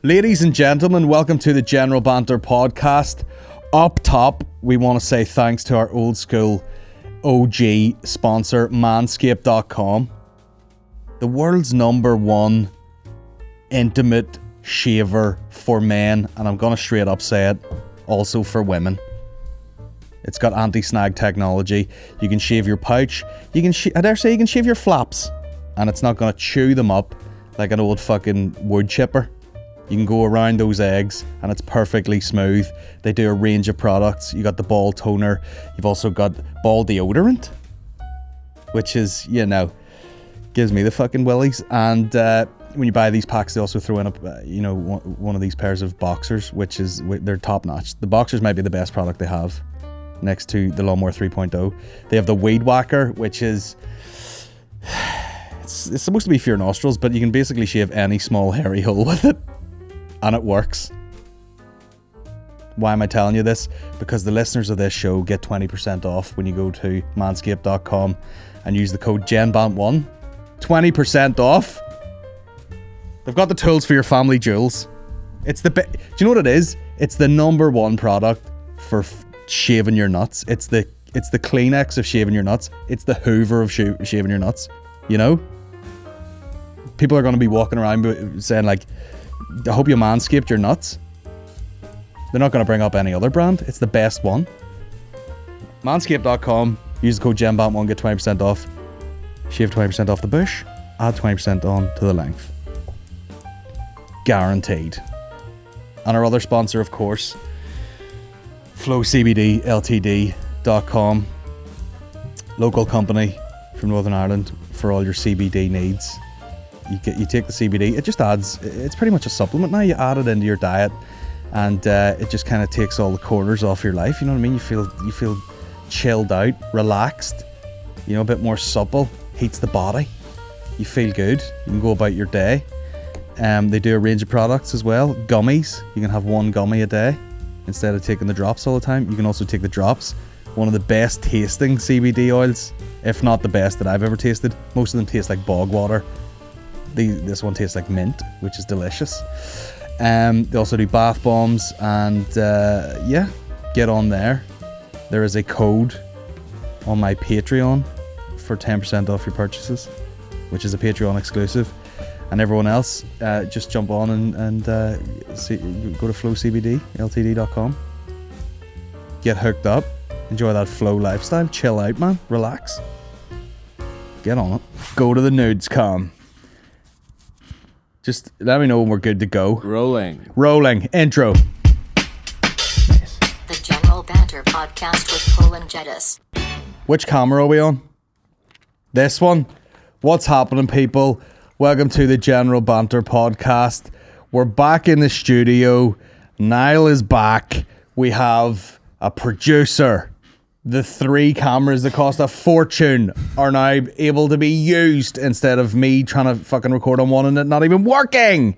Ladies and gentlemen, welcome to the General Banter Podcast. Up top, we want to say thanks to our old school OG sponsor, Manscaped.com. The world's #1 intimate shaver for men, and I'm going to straight up say it, also for women. It's got anti-snag technology. You can shave your pouch. You can I dare say you can shave your flaps, and it's not going to chew them up like an old fucking wood chipper. You can go around those eggs and it's perfectly smooth. They do a range of products. You got the ball toner. You've also got ball deodorant, which is, you know, gives me the fucking willies. And when you buy these packs, they also throw in one of these pairs of boxers, which is, they're top notch. The boxers might be the best product they have next to the Lawnmower 3.0. They have the Weed Whacker, which is, it's supposed to be for your nostrils, but you can basically shave any small hairy hole with it. And it works. Why am I telling you this? Because the listeners of this show get 20% off when you go to manscaped.com and use the code GENBANT1. 20% off. They've got the tools for your family jewels. It's the do you know what it is? It's the #1 product for shaving your nuts. It's the Kleenex of shaving your nuts. It's the Hoover of shaving your nuts. You know? People are going to be walking around saying like, I hope you manscaped your nuts. They're not going to bring up any other brand. It's the best one. Manscaped.com. Use the code GENBANT1, get 20% off. Shave 20% off the bush. Add 20% on to the length. Guaranteed. And our other sponsor, of course, FlowCBDLTD.com. Local company from Northern Ireland for all your CBD needs. You take the CBD, it just adds, it's pretty much a supplement now. You add it into your diet and it just kind of takes all the corners off your life. You know what I mean? You feel chilled out, relaxed, you know, a bit more supple, heats the body. You feel good. You can go about your day. They do a range of products as well. Gummies. You can have one gummy a day instead of taking the drops all the time. You can also take the drops. One of the best tasting CBD oils, if not the best that I've ever tasted. Most of them taste like bog water. This one tastes like mint, which is delicious. They also do bath bombs, and get on there. There is a code on my Patreon for 10% off your purchases, which is a Patreon exclusive. And everyone else, just jump on and go to flowcbdltd.com. Get hooked up. Enjoy that flow lifestyle. Chill out, man. Relax. Get on it. Go to the nudes.com. Just let me know when we're good to go. Rolling. Intro. Nice. The General Banter Podcast with Colin Geddis. Which camera are we on? This one? What's happening, people? Welcome to the General Banter Podcast. We're back in the studio. Niall is back. We have a producer. The 3 cameras that cost a fortune are now able to be used instead of me trying to fucking record on one and it not even working.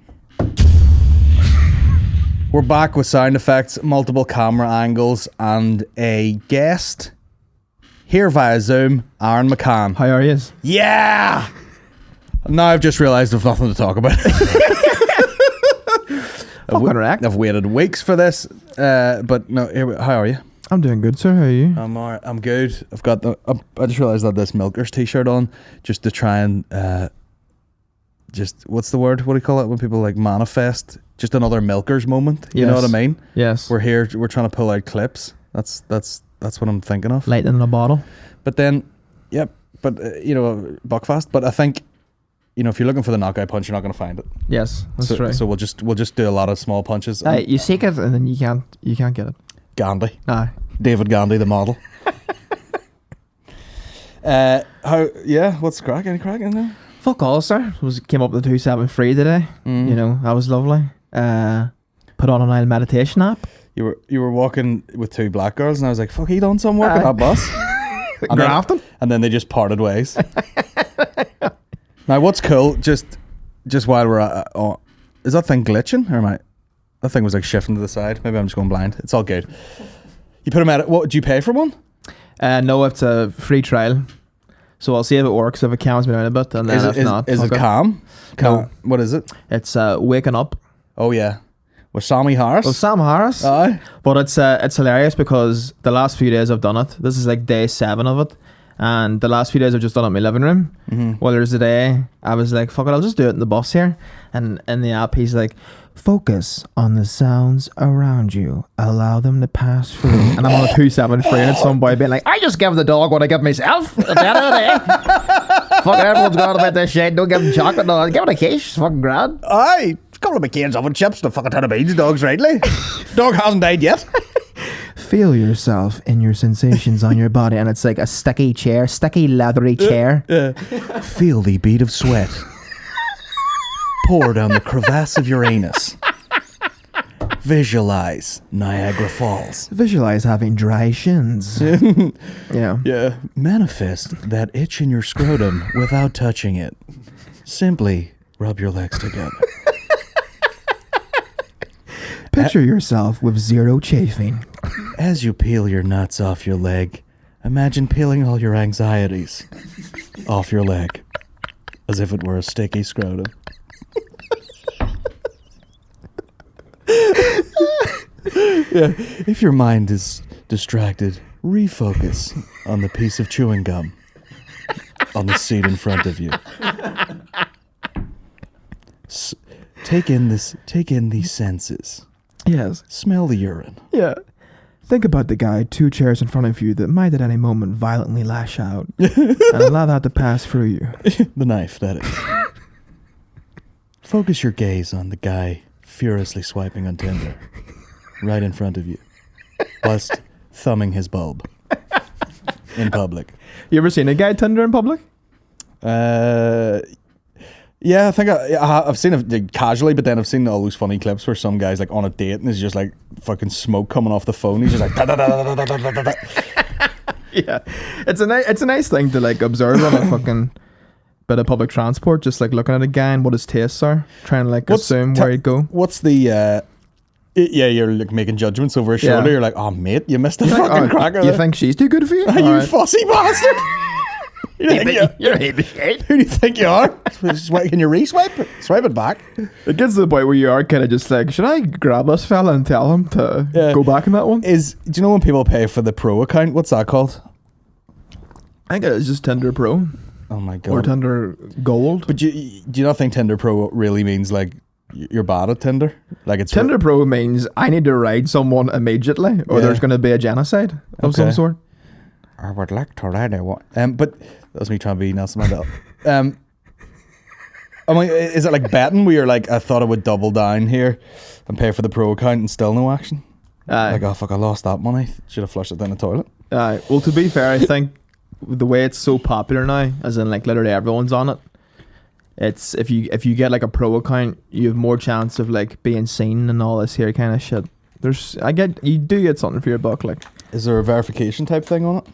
We're back with sound effects, multiple camera angles, and a guest here via Zoom, Aaron McCann. How are you? Yeah! Now I've just realised I've nothing to talk about. I've waited weeks for this, but no. How are you? I'm doing good, sir. How are you? I'm good. I've got I just realised I had this Milkers t-shirt on just to try and what's the word? What do you call it when people like manifest? Just another Milkers moment. You know what I mean? Yes. We're here. We're trying to pull out clips. That's what I'm thinking of. Lightning in a bottle. But then, yep. But Buckfast. But I think, if you're looking for the knockout punch, you're not going to find it. Yes, that's right. So we'll just do a lot of small punches. You seek it and then you can't get it. Gandhi. Aye. David Gandhi, the model. What's the crack? Any crack in there? Fuck all, sir. Came up with the 273 today. That was lovely. Put on an Nile meditation app. You were walking with 2 black girls and I was like, fuck, he done some work at that bus. Grafton. And then they just parted ways. Now what's cool, just while we're at, is that thing glitching or am I? That thing was like shifting to the side. Maybe I'm just going blind. It's all good. You put them at it. What, do you pay for one? No, it's a free trial. So I'll see if it works, if it calms me down a bit, and then if not... Is it calm? No. What is it? It's waking up. Oh yeah, with Sammy Harris. Oh, Sam Harris. Aye. But it's hilarious because the last few days I've done it. This is like day 7 of it. And the last few days I've just done it in my living room. Well, there's a day I was like, fuck it, I'll just do it in the bus here. And in the app, he's like, focus on the sounds around you. Allow them to pass through. And I'm on a 273 and it's some boy being like, I just give the dog what I give myself at the end of the day. Fucking everyone's gone about this shit. Don't give him chocolate. No, give it a quiche. It's fucking grand. Aye. A couple of McCann's oven chips, the fucking ton of beans, dog's rightly. Dog hasn't died yet. Feel yourself in your sensations on your body. And it's like a sticky leathery chair. Feel the bead of sweat. Pour down the crevasse of your anus. Visualize Niagara Falls. Visualize having dry shins. Yeah. Yeah. Manifest that itch in your scrotum without touching it. Simply rub your legs together. Picture yourself with zero chafing. As you peel your nuts off your leg, imagine peeling all your anxieties off your leg, as if it were a sticky scrotum. Yeah. If your mind is distracted, refocus on the piece of chewing gum on the seat in front of you. Take in the senses. Yes. Smell the urine. Yeah. Think about the guy 2 chairs in front of you that might at any moment violently lash out and allow that to pass through you. The knife, that is. Focus your gaze on the guy furiously swiping on Tinder right in front of you whilst thumbing his bulb in public. You ever seen a guy Tinder in public? Yeah, I think I've seen it casually, but then I've seen all those funny clips where some guy's like on a date and there's just like fucking smoke coming off the phone. He's just like da-da-da-da-da-da-da-da. Yeah, it's a nice thing to like observe on a fucking bit of public transport, just like looking at a guy and what his tastes are, trying to like assume where he'd go. What's the yeah, you're like making judgments over his shoulder. You're like, oh mate, you missed a fucking cracker. You think she's too good for you? You fussy bastard. You're a heap of shit. Who do you think you are? Can you re-swipe it? Swipe it back. It gets to the point where you are kind of just like, should I grab this fella and tell him to go back in that one? Do you know when people pay for the Pro account? What's that called? I think it's just Tinder Pro. Oh my god. Or Tinder Gold. But do you not think Tinder Pro really means like you're bad at Tinder? Like it's Tinder Pro means I need to ride someone immediately, or there's going to be a genocide of some sort. I would like to ride a what? But that was me trying to be Nelson Mandela. I mean, is it like betting where you're like, I thought I would double down here and pay for the Pro account and still no action? Like, oh fuck, I lost that money. Should have flushed it down the toilet. Well, to be fair, I think the way it's so popular now, as in like literally everyone's on it, it's if you get like a Pro account, you have more chance of like being seen and all this here kind of shit. You do get something for your buck. Like, is there a verification type thing on it?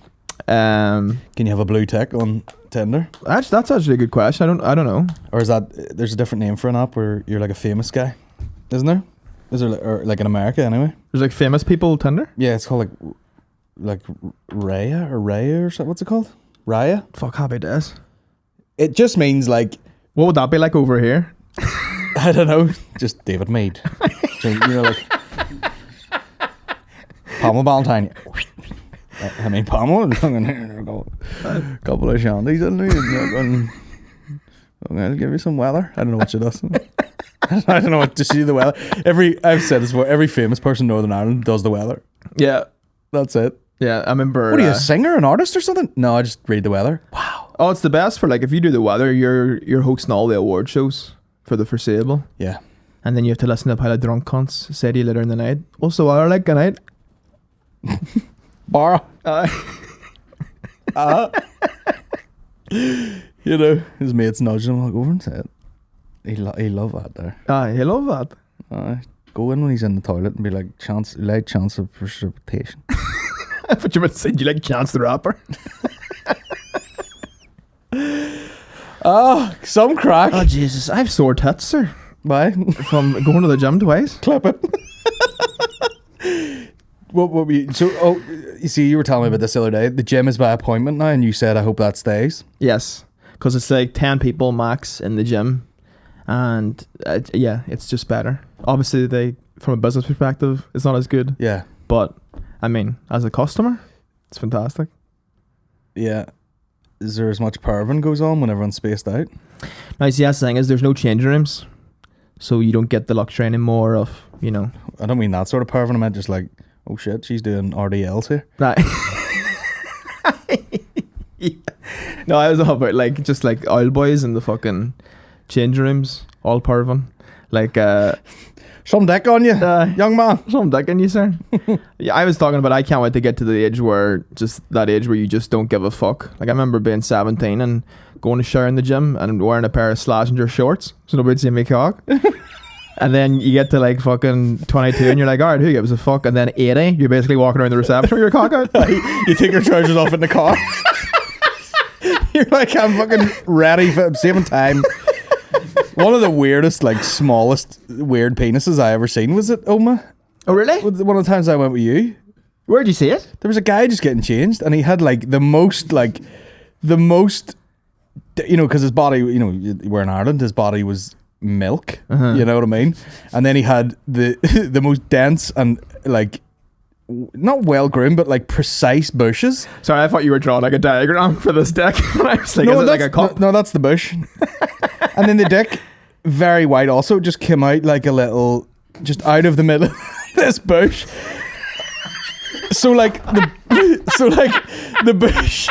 Can you have a blue tick on Tinder? That's actually a good question. I don't know. Or is that there's a different name for an app where you're like a famous guy, isn't there? Is there or like in America anyway? There's like famous people Tinder. Yeah, it's called like Raya or something. What's it called? Raya? Fuck, happy days. It just means like, what would that be like over here? I don't know. Just David Mead. So, you know, like Pamela Valentine. I mean, Pamela. A couple of shandies in there. I'll give you some weather. I don't know what she does. I don't know what to see the weather. I've said this before. Every famous person in Northern Ireland does the weather. Yeah, that's it. Yeah, I remember. What are you, a singer, an artist, or something? No, I just read the weather. Wow. Oh, it's the best for like if you do the weather, you're hosting all the award shows for the foreseeable. Yeah. And then you have to listen to a pile of drunk cunts say to you later in the night, what's the weather like tonight? Bar. You know, his mates nudging him, like, go over and say it. He love that there. He love that. Go in when he's in the toilet and be like, light chance of precipitation. I thought you were saying you like Chance the Rapper. Oh, some crack. Oh, Jesus. I have sore tits, sir. Why? From going to the gym twice. Clip it. You see, you were telling me about this the other day. The gym is by appointment now, and you said, I hope that stays. Yes, because it's like 10 people max in the gym, and yeah, it's just better. Obviously, from a business perspective, it's not as good. Yeah. But I mean, as a customer, it's fantastic. Yeah. Is there as much perving goes on when everyone's spaced out? Now, see, that's the thing is there's no changing rooms, so you don't get the luxury anymore of, you know. I don't mean that sort of perving. I meant just like, oh shit, she's doing RDLs here. Right. Yeah. No, I was all about like just like oil boys in the fucking changing rooms, all perving. Like some dick on you, young man. Some dick on you, sir. Yeah, I was talking about I can't wait to get to the age where you just don't give a fuck. Like I remember being 17 and going to shower in the gym and wearing a pair of Slazenger shorts so nobody'd see me cock. And then you get to like fucking 22 and you're like, alright, who gives a fuck? And then 80, you're basically walking around the reception with your cock out. You take your trousers off in the car. You're like, I'm fucking ready for saving time. One of the weirdest, like smallest weird penises I ever seen was at Oma. Oh really? One of the times I went with you. Where'd you see it? There was a guy just getting changed and he had like the most, you know, because his body, you know, we're in Ireland, his body was milk, you know what I mean? And then he had the most dense and like not well groomed but like precise bushes. Sorry, I thought you were drawing like a diagram for this dick. I was like, no, is it like a cup? No, that's the bush. And then the dick, very white also, just came out like a little, just out of the middle of this bush. So like the bush,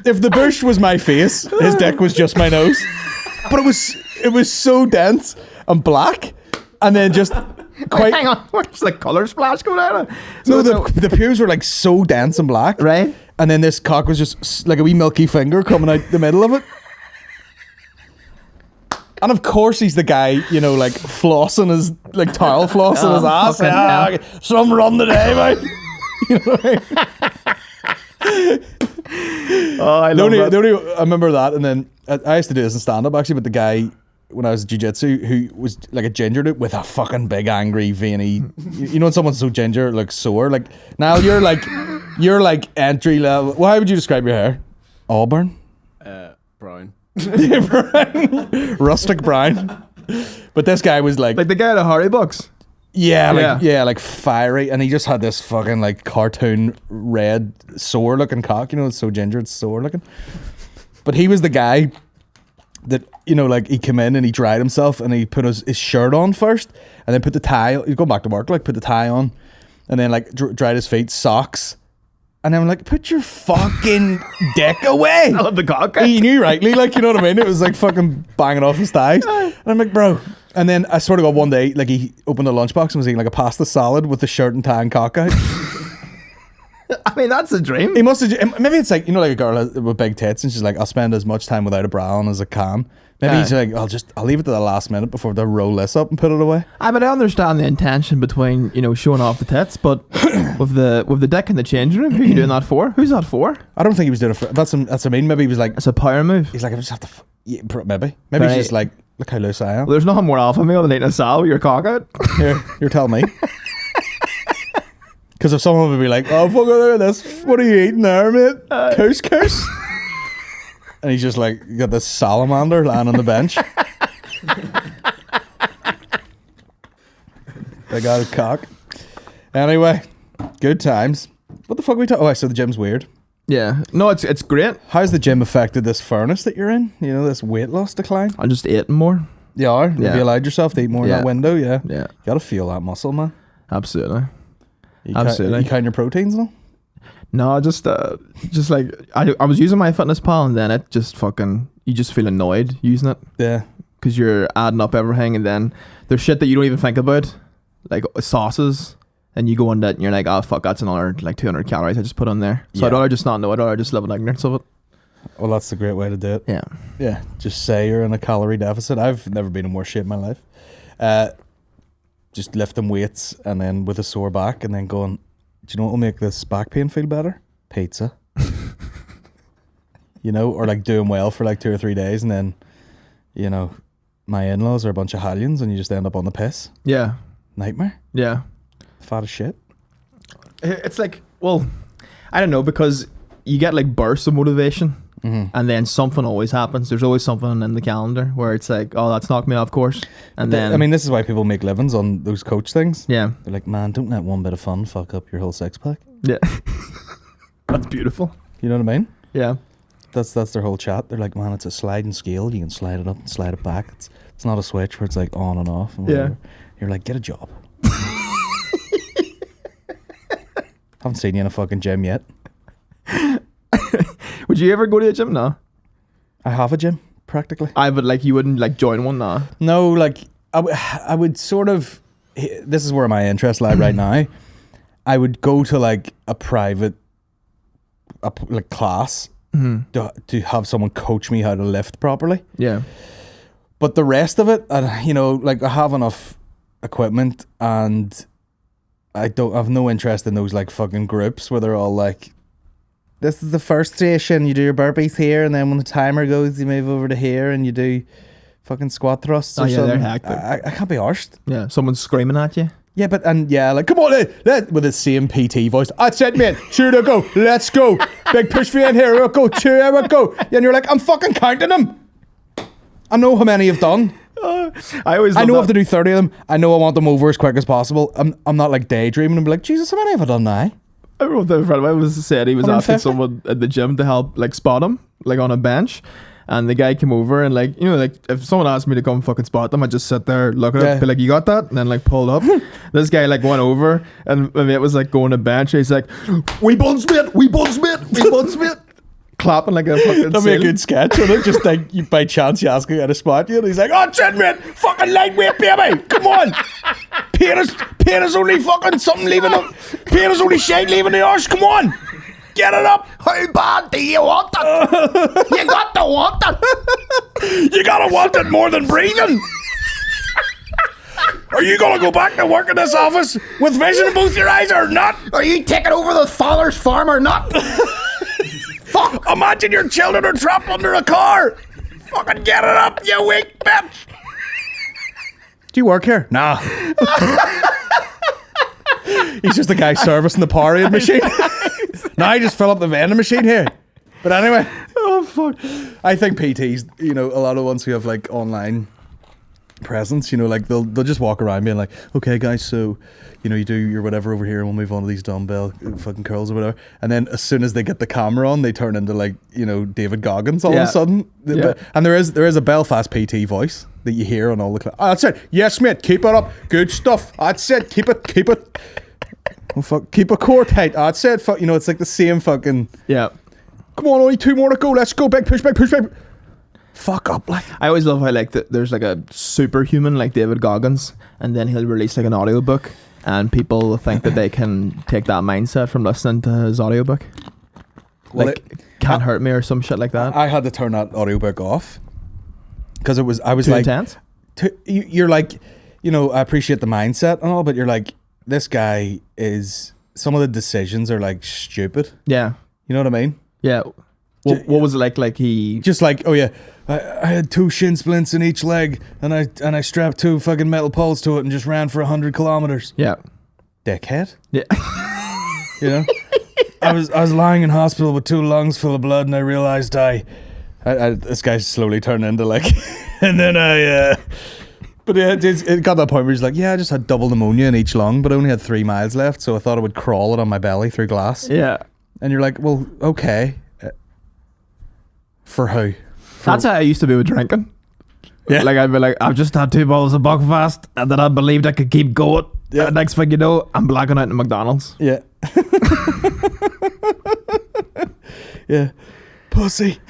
if the bush was my face, his dick was just my nose. But it was so dense and black, and then just quite. Hang on, where's the colour splash going out? No, the pubes were like so dense and black, right? And then this cock was just like a wee milky finger coming out the middle of it. And of course he's the guy, you know, like flossing his, like towel flossing his ass. Like, some run today, mate. You know what I mean? Oh, I love that. I remember that, and then I used to do this in stand-up actually, but the guy when I was jiu-jitsu who was like a ginger dude with a fucking big angry veiny, you know when someone's so ginger like sore, like Niall, you're like entry level. Well, how would you describe your hair? Auburn? Brown. Brown. Rustic brown. But this guy was like the guy at a Harry Bucks. Yeah, like fiery, and he just had this fucking like cartoon red sore looking cock, you know, it's so ginger, it's sore looking. But he was the guy that, you know, like he came in and he dried himself and he put his shirt on first and then put the tie, he's going back to work, like put the tie on and then like dried his feet, socks. And I'm like, put your fucking dick away. I love the cock. He knew rightly, like, you know what I mean? It was like fucking banging off his thighs. And I'm like, bro. And then I sort of got one day, like he opened a lunchbox and was eating like a pasta salad with the shirt and tie and cock out. I mean, that's a dream. He must have, maybe it's like, you know, like a girl with big tits and she's like, I'll spend as much time without a bra on as I can. Maybe he's like, I'll leave it to the last minute before they roll this up and put it away. I understand the intention between, you know, showing off the tits, but with the dick in the changing room, who are you doing that for? Who's that for? I don't think he was doing it for, that's what I mean. Maybe he was like, it's a power move. He's like, I just have to, yeah, maybe he's just like, look how loose I am. Well, there's nothing more alpha male than eating a salad with your cock out. Here, you're telling me. Because if someone would be like, oh, fuck, look at this. What are you eating there, mate? Couscous? And he's just like, you got this salamander lying on the bench. Big old cock. Anyway, good times. What the fuck are we talking? Oh, I said the gym's weird. Yeah. No, it's great. How's the gym affected this furnace that you're in? You know, this weight loss decline? I'm just eating more. You are? Yeah. Have you allowed yourself to eat more in that window? Yeah. Yeah. You gotta feel that muscle, man. Absolutely. You count your proteins now? No, just like I was using my fitness pal and then it just fucking, you just feel annoyed using it. Yeah. Because you're adding up everything and then there's shit that you don't even think about, like sauces, and you go on that and you're like, oh fuck, that's another like 200 calories I just put on there. So I'd rather just not know it, or I'd just live in ignorance of it. Well, that's the great way to do it. Yeah. Yeah. Just say you're in a calorie deficit. I've never been in worse shape in my life. Just lifting weights and then with a sore back and then going, do you know what will make this back pain feel better? Pizza. You know, or like doing well for like 2 or 3 days and then, you know, my in-laws are a bunch of Hallions and you just end up on the piss. Yeah. Nightmare. Yeah. Fat as shit. It's like, well, I don't know, because you get like bursts of motivation and then something always happens. There's always something in the calendar where it's like, oh, that's knocked me off course. And then, I mean, this is why people make livings on those coach things. yeah, They're like, man, don't let one bit of fun fuck up your whole six pack. yeah, that's beautiful. You know what I mean? Yeah, That's their whole chat. They're like, man, it's a sliding scale. You can slide it up and slide it back. It's not a switch where it's like on and off. And whatever. You're like, get a job. Haven't seen you in a fucking gym yet. would you ever go to a gym now? I have a gym, practically. I would like, you wouldn't like join one now. No, like, I would sort of, this is where my interests lie right now. I would go to like a private like class to have someone coach me how to lift properly. Yeah. But the rest of it, you know, like I have enough equipment and I have no interest in those like fucking groups where they're all like, this is the first station, you do your burpees here, and then when the timer goes, you move over to here and you do fucking squat thrusts or something. They're hectic. I can't be arsed. Yeah, someone's screaming at you. Yeah, but, and yeah, like, come on, with the same PT voice. That's it, mate. Sure to go. Let's go. Big push for you in here. Here we go. Here we go. And you're like, I'm fucking counting them. I know how many you've done. I know I have to do 30 of them. I know I want them over as quick as possible. I'm not like daydreaming and be like, Jesus, how many have I done now? I remember a friend of mine said he was asking 150? someone at the gym to help like spot him, like on a bench. And the guy came over and like, you know, like if someone asked me to come fucking spot them, I'd just sit there, look at it, be like, you got that? And then like pull up. This guy like went over and my mate was like going to bench. And he's like, we buns mate. Clapping like a fucking That'd be a good sketch, wouldn't it? Just like, you, by chance you ask him how to spot you and he's like, oh shit mate, fucking lightweight baby, come on. Pain is only fucking something leaving the, pain is only shite leaving the arse, come on. Get it up. How bad do you want it? You got to want it. You gotta want it more than breathing. Are you gonna go back to work in this office with vision in both your eyes or not? Are you taking over the father's farm or not? Fuck! Imagine your children are trapped under a car. Fucking get it up, you weak bitch. Do you work here? Nah. He's just a guy servicing the Powerade machine. Now I just fill up the vending machine here. But anyway. Oh fuck. I think PTs, you know, a lot of ones who have like online presence, you know, like they'll just walk around being like, okay guys, so you know, you do your whatever over here and we'll move on to these dumbbell fucking curls or whatever. And then as soon as they get the camera on, they turn into like, you know, David Goggins all of a sudden. Yeah. And there is a Belfast PT voice that you hear on all the that's it. Yes mate, keep it up. Good stuff. That's it. Keep it. Oh, fuck. Keep a core tight. That's it. Fuck. You know, it's like the same fucking. Yeah. Come on, only 2 more to go. Let's go. Big push. Fuck up, like. I always love how like there's like a superhuman like David Goggins, and then he'll release like an audiobook, and people think that they can take that mindset from listening to his audiobook. Well, like Can't Hurt Me or some shit like that. I had to turn that audiobook off because I was Too like, intense? you're like, you know, I appreciate the mindset and all, but you're like, this guy is. Some of the decisions are like stupid. Yeah. You know what I mean? Yeah. What was it like? Like he just like, oh yeah, I had 2 shin splints in each leg, and I strapped 2 fucking metal poles to it and just ran for 100 kilometers. Yeah. Dickhead. Yeah. You know, I was lying in hospital with 2 lungs full of blood, and I realized I this guy's slowly turned into like, and then but it got to that point where he's like, yeah, I just had double pneumonia in each lung, but I only had 3 miles left, so I thought I would crawl it on my belly through glass. Yeah. And you're like, well, okay. For who? That's how I used to be with drinking. Yeah. Like I'd be like, I've just had 2 bottles of Buckfast, and then I believed I could keep going. Yeah. And next thing you know, I'm blacking out in McDonald's. Yeah. Yeah. Pussy.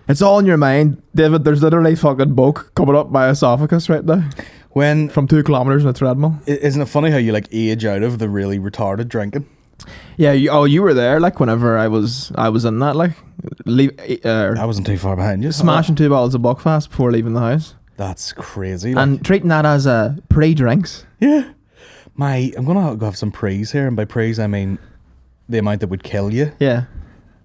It's all in your mind, David. There's literally fucking bulk coming up my esophagus right now. When From 2 kilometers in a treadmill. isn't it funny how you like age out of the really retarded drinking? Yeah. You were there like whenever I was in that like I wasn't too far behind you. smashing 2 bottles of Buckfast before leaving the house That's crazy. Like. and treating that as a pre-drinks. Yeah. I'm gonna go have some prees here, and by prees I mean the amount that would kill you. Yeah.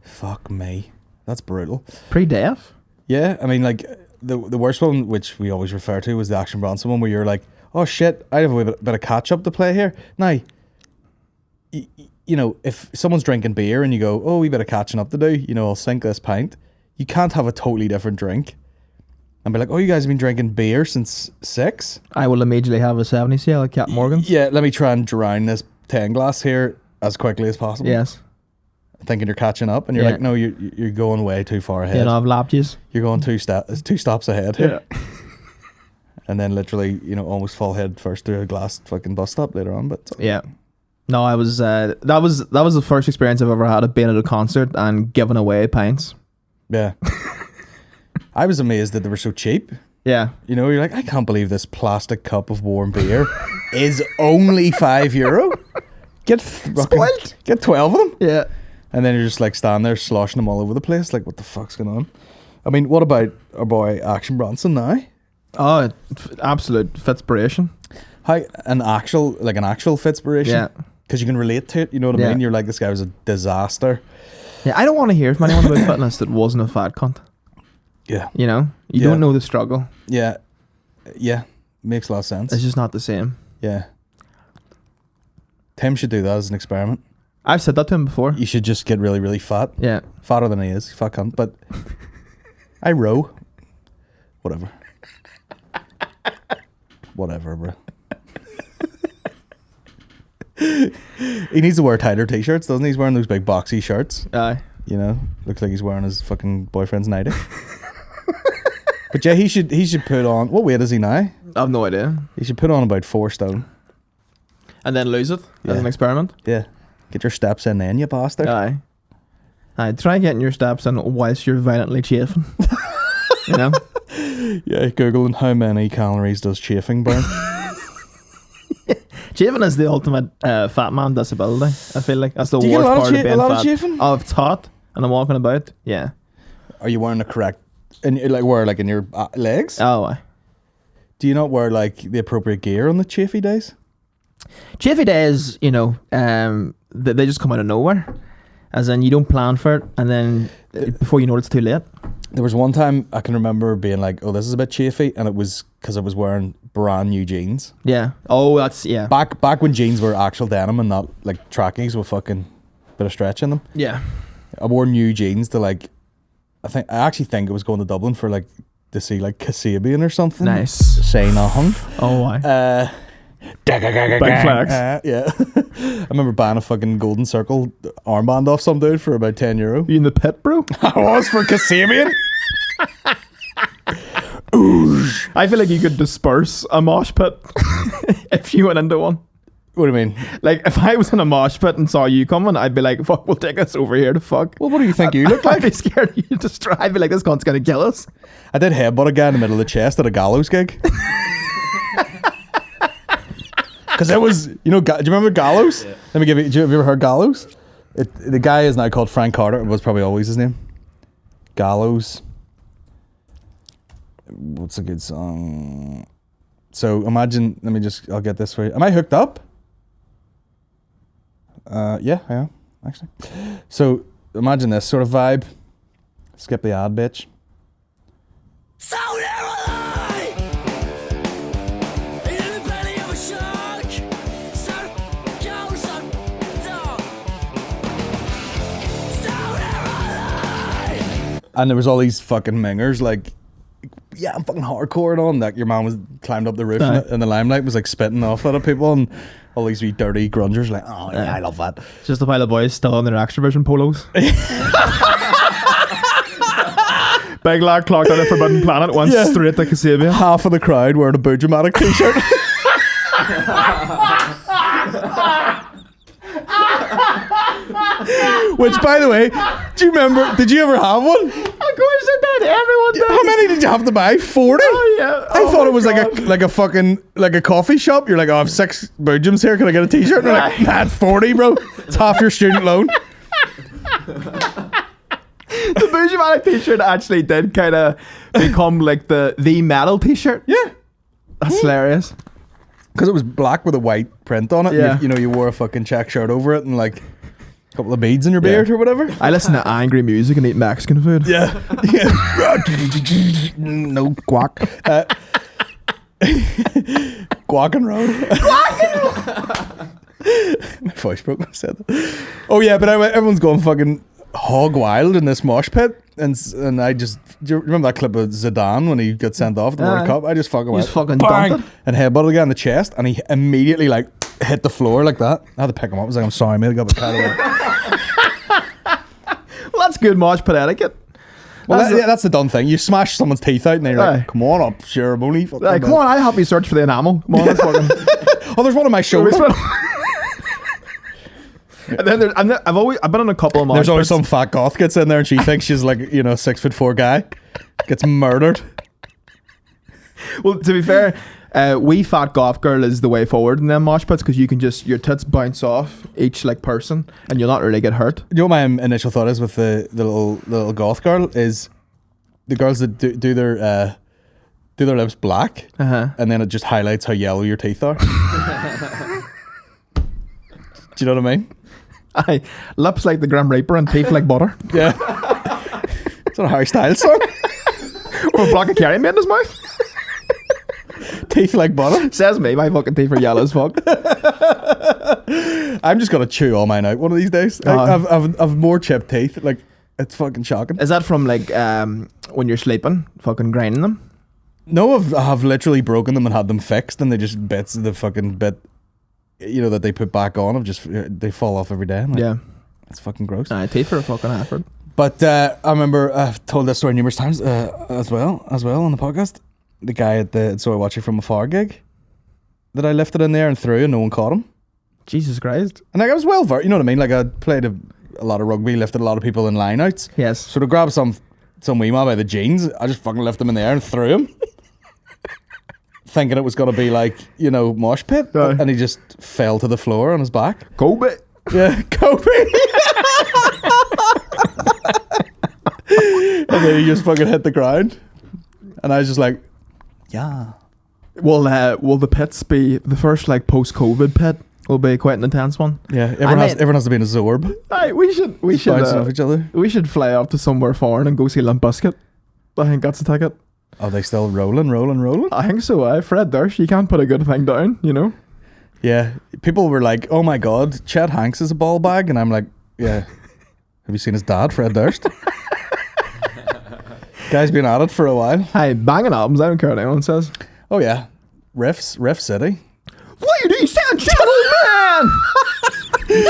Fuck me. That's brutal. Pre-death. Yeah, I mean like the worst one, which we always refer to, was the Action Bronson one, where you're like, oh shit, I have a bit of catch up to play here. Now, you know, if someone's drinking beer and you go, oh, we bit of catching up to do, you know, I'll sink this pint. you can't have a totally different drink and be like, oh, you guys have been drinking beer since 6? I will immediately have a 70 sale at Captain Morgan's. Yeah, let me try and drown this 10 glass here as quickly as possible. Yes. Thinking you're catching up, and you're like, no, you're going way too far ahead. You know, I've lapped yous. You're going two stops ahead here. Yeah. And then literally, almost fall head first through a glass fucking bus stop later on. But yeah. No, I was that was the first experience I've ever had of being at a concert and giving away pints. Yeah. I was amazed that they were so cheap. Yeah. You're like, I can't believe this plastic cup of warm beer is only €5. Get 12 of them. Yeah. And then you're just like standing there sloshing them all over the place. Like, what the fuck's going on? I mean, what about our boy Action Bronson now? Oh, absolute Fitspiration. How an actual Fitspiration? Yeah. Because you can relate to it. You know what I mean? You're like, this guy was a disaster. Yeah, I don't want to hear from anyone about fitness that wasn't a fat cunt. Yeah. You don't know the struggle. Yeah. Yeah. Makes a lot of sense. It's just not the same. Yeah. Tim should do that as an experiment. I've said that to him before. You should just get really, really fat. Yeah. Fatter than he is. Fat cunt. But I row. Whatever. Whatever, bro. He needs to wear tighter t-shirts, doesn't he? He's wearing those big boxy shirts. Aye. Looks like he's wearing his fucking boyfriend's nightie. But yeah, he should put on, what weight is he now? I have no idea. He should put on about 4 stone. And then lose it as an experiment? Yeah. Get your steps in then, you bastard. Aye. Try getting your steps in whilst you're violently chafing. Yeah, Googling how many calories does chafing burn. Chafing is the ultimate fat man disability. I feel like that's the worst part of being a lot fat. Of chafing? Oh, it's hot and I'm walking about. Yeah. Are you wearing the correct? And like in your legs? Oh, aye. Do you not wear like the appropriate gear on the chafy days? Chafy days, they just come out of nowhere. As in, you don't plan for it, and then before you know it, it's too late. There was one time I can remember being like, oh, this is a bit chafy, and it was because I was wearing brand new jeans. Yeah. Oh, that's, yeah. Back when jeans were actual denim and not like trackies with fucking bit of stretch in them. Yeah. I wore new jeans to like, I actually think it was going to Dublin for like, to see like Kasabian or something. Nice. Say nothing. Oh, why? Big flags. Yeah. I remember buying a fucking golden circle armband off some dude for about €10. You in the pit, bro? I was for Kasabian. I feel like you could disperse a mosh pit if you went into one. What do you mean? Like, if I was in a mosh pit and saw you coming, I'd be like, fuck, we'll take us over here to fuck. Well, what do you think you look like? I'd be scared of you to try. I'd be like, this cunt's going to kill us. I did headbutt a guy in the middle of the chest at a Gallows gig. Because it was, do you remember Gallows? Yeah. Let me give you, have you ever heard Gallows? The guy is now called Frank Carter. It was probably always his name. Gallows. What's a good song? So imagine, I'll get this for you. Am I hooked up? Yeah, I am, actually. So imagine this sort of vibe. Skip the ad, bitch. So and there was all these fucking mingers like, yeah, I'm fucking hardcore and on. Like your man was climbed up the roof and the limelight was like spitting off at people, and all these wee dirty grungers like, oh yeah, I love that. Just a pile of boys still in their Extravision polos. Big lad clocked on a Forbidden Planet, went straight to Kasabian. Half of the crowd wearing a Boojomatic t-shirt. Which, by the way, do you remember? Did you ever have one? Of course I did. Everyone did. How many did you have to buy? 40? Oh yeah. I thought it was like a fucking a coffee shop. You're like, oh, I have 6 Boojums here. Can I get a t-shirt? And they're like, nah, it's 40, bro. It's half your student loan. The Boojomatic t-shirt actually did kind of become like the metal t-shirt. Yeah. That's hilarious. Because it was black with a white print on it. Yeah. And you wore a fucking check shirt over it and like a couple of beads in your beard or whatever. I listen to angry music and eat Mexican food. Yeah. No guac. Guac and road. My voice broke when I said that. Oh yeah, but everyone's going fucking hog wild in this mosh pit. And I just, do you remember that clip of Zidane when he got sent off at the World Cup? I just fucking went, just fucking bang, dumped it. and headbutted the guy in the chest, and he immediately like hit the floor like that. I had to pick him up. I was like, I'm sorry, mate, I got a bit carried away. Well, that's good mosh pit etiquette. Well, that's the done thing. You smash someone's teeth out, and they're like, "Come on up, sure, I'm only fucking Come on, I'll help you search for the enamel. Come on, let's fucking. Oh, there's one on my shoulder. And then I've been on a couple of mosh There's always pits. some fat goth gets in there, and she thinks she's like, 6'4" guy, gets murdered. Well, to be fair, wee fat goth girl is the way forward in them mosh pits because you can just your tits bounce off each like person, and you'll not really get hurt. You know what my initial thought is with the little goth girl is the girls that do their lips black, and then it just highlights how yellow your teeth are. Do you know what I mean? Aye, lips like the Grim Reaper and teeth like butter. Yeah. It's not a Harry Styles song. Or a block of carry made in his mouth. Teeth like butter. Says me, my fucking teeth are yellow as fuck. I'm just gonna chew all mine out one of these days. I've more chipped teeth. Like, it's fucking shocking. Is that from like when you're sleeping, fucking grinding them? No, I've literally broken them and had them fixed, and they just bits of the fucking bit, that they put back on. They fall off every day. I'm like, Yeah. It's fucking gross. Aye, teeth are a fucking effort. But I remember I've told this story numerous times as well on the podcast. The guy at the Sorry Watching From Afar gig that I lifted in there and threw, and no one caught him. Jesus Christ. And like, I was well versed, you know what I mean? Like, I played a lot of rugby, lifted a lot of people in lineouts. Yes. So to grab some wee man by the jeans, I just fucking lifted him in the air and threw him. Thinking it was going to be like, mosh pit. Aye. And he just fell to the floor on his back. Kobe. Yeah, Kobe. And then he just fucking hit the ground. And I was just like, yeah. Will the pits be the first like post-COVID pit? Will be quite an intense one. Yeah, everyone has to be in a Zorb. Aye, we should Bouncing off each other. we should fly off to somewhere foreign and go see Limp Bizkit. I think that's a ticket. Are they still rolling? I think so. Fred Durst, you can't put a good thing down, Yeah, people were like, "Oh my God, Chet Hanks is a ball bag," and I'm like, "Yeah, have you seen his dad, Fred Durst?" Guy's been at it for a while. Hey, banging albums. I don't care what anyone says. Oh yeah, Riff City. Ladies and gentlemen,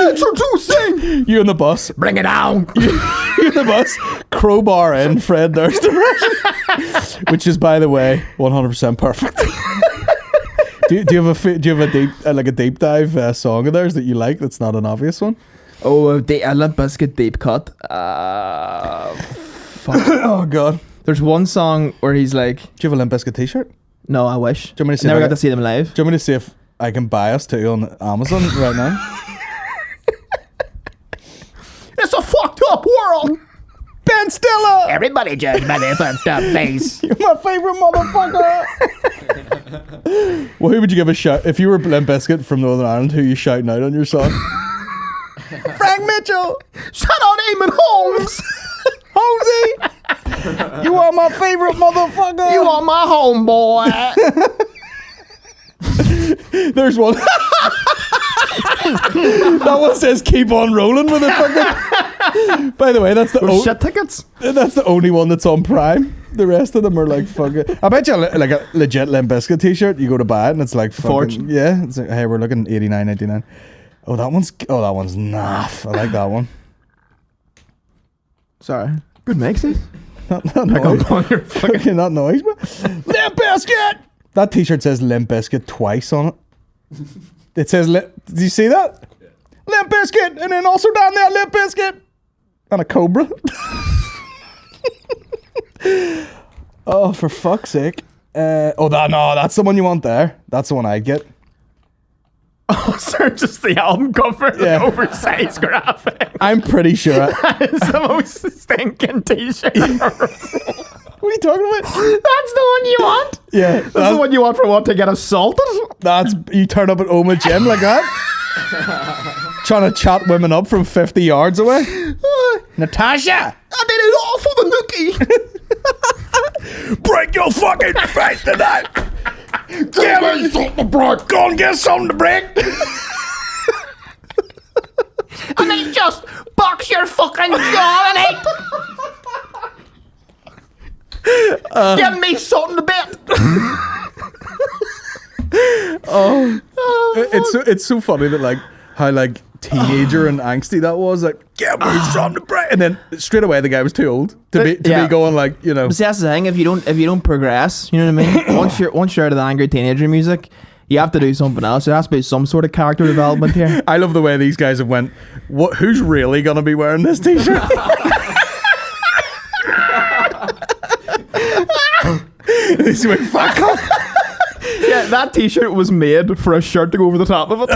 introducing You in the bus. Bring it down. You in the bus. Crowbar in Fred Durst impression, which is, by the way, 100% perfect. Do you have a deep dive song of theirs that you like? That's not an obvious one. Oh, the Limp Bizkit deep cut. Fuck. Oh God. There's one song where he's like, Do you have a Limp Bizkit t-shirt? "No, I wish." Do you want me to see Never if I got to see them live. Do you want me to see if I can buy us two on Amazon right now? It's a fucked up world. Ben Stiller! Everybody judge by their fucked up face. You're my favorite motherfucker! Well, who would you give a shout? If you were Limp Bizkit from Northern Ireland, who are you shouting out on your song? Frank Mitchell! Shout out Eamon Holmes. Holmesy! You are my favorite motherfucker! You are my homeboy. There's one. That one says keep on rolling with it fucking. By the way, that's the Shit tickets. that's the only one that's on Prime. The rest of them are like fucking. I bet you like a legit Limp Bizkit t-shirt, you go to buy it and it's like fucking, Fortune. yeah, it's like, hey, we're looking $89.99. Oh, that one's naff. I like that one. Sorry. Good mixes. Not noise. Fucking not noise, but Limp Bizkit. That t-shirt says Limp Bizkit twice on it. It says, did you see that? Yeah. Limp Bizkit, and then also down there, Limp Bizkit. And a cobra. Oh, for fuck's sake. That's the one you want there. That's the one I'd get. Oh, sir, just the album cover, Yeah. the oversized graphic. I'm pretty sure. That is the most stinking t-shirt I've ever seen. What are you talking about? That's the one you want? Yeah. That's the one you want for what, to get assaulted? You turn up at Oma Gym like that? Trying to chat women up from 50 yards away? Natasha! I did it all for the nookie. Break your fucking face tonight! Give me something to break! Go and get something to break! And then just box your fucking jaw in it. Get me salt in the bed. It's so funny that like how like teenager and angsty that was, like, get me something to break, and then straight away the guy was too old to be going like, you know. But see, that's the thing. If you don't progress, you know what I mean. once you're out of the angry teenager music, you have to do something else. There has to be some sort of character development here. I love the way these guys have went. Who's really gonna be wearing this t-shirt? This went fuck off. Yeah, that t-shirt was made for a shirt to go over the top of it.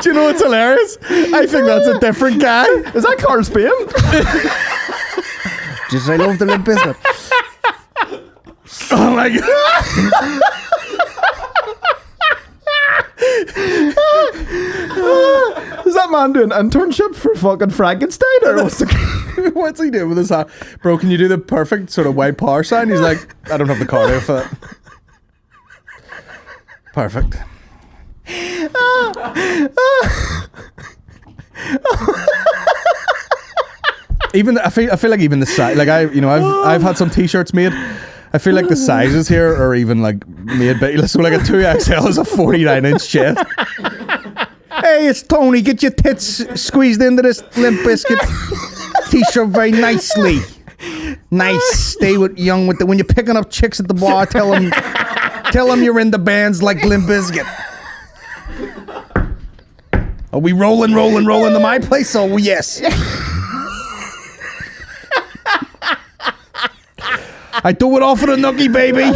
Do you know what's hilarious? I think that's a different guy. Is that Carl Spain? Just I love the Limp Bizkit. Oh my god. Is that man doing an internship for fucking Frankenstein, or What's he doing with his hat? Bro, can you do the perfect sort of white power sign? He's like, I don't have the cardio for that. Perfect. Even I feel like even the size, like I've had some t-shirts made. I feel like the sizes here are even like made big. So like a 2XL is a 49-inch chest. Hey, it's Tony. Get your tits squeezed into this Limp Bizkit t-shirt very nicely. Nice. Stay with when you're picking up chicks at the bar. Tell them you're in the bands like Limp Bizkit. Are we rolling to my place? Oh yes. I do it all for the nookie, baby.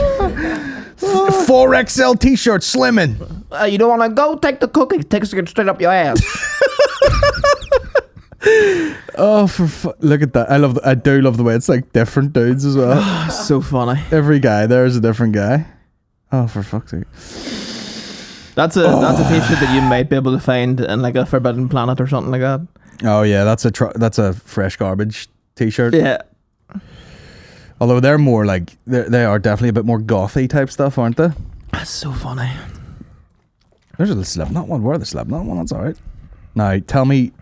4XL t-shirt, slimming. You don't want to go? Take the cookie. Take it straight up your ass. Oh, look at that! I do love the way it's like different dudes as well. So funny. Every guy there is a different guy. Oh, for fuck's sake! That's a t-shirt that you might be able to find in like a Forbidden Planet or something like that. Oh yeah, that's a fresh garbage t-shirt. Yeah. Although they're more like they are definitely a bit more gothy type stuff, aren't they? That's so funny. There's a Slipknot one. Where the Slipknot one? That's alright. Now tell me,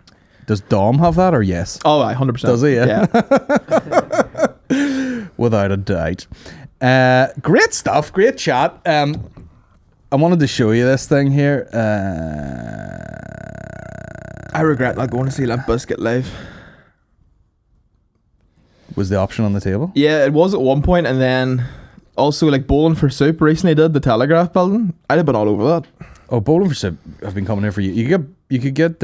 does Dom have that or yes? Oh, 100%. Does he? Yeah. Without a doubt. Great stuff. Great chat. I wanted to show you this thing here. I regret not going to see Limp Bizkit live. Was the option on the table? Yeah, it was at one point, and then also like Bowling for Soup recently did the Telegraph building. I'd have been all over that. Oh, Bowling for Soup have been coming here for you. You could get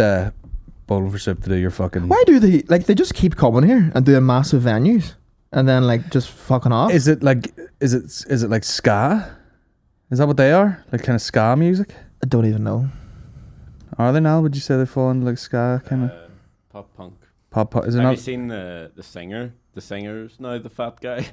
Bowling for Soup to do your fucking. Why do they just keep coming here and doing massive venues and then like just fucking off? Is it like ska? Is that what they are? Like kind of ska music? I don't even know. Are they now? Would you say they fall into like ska kind of pop punk? Pop. Is it Have not? you seen the singer? The singer's now the fat guy.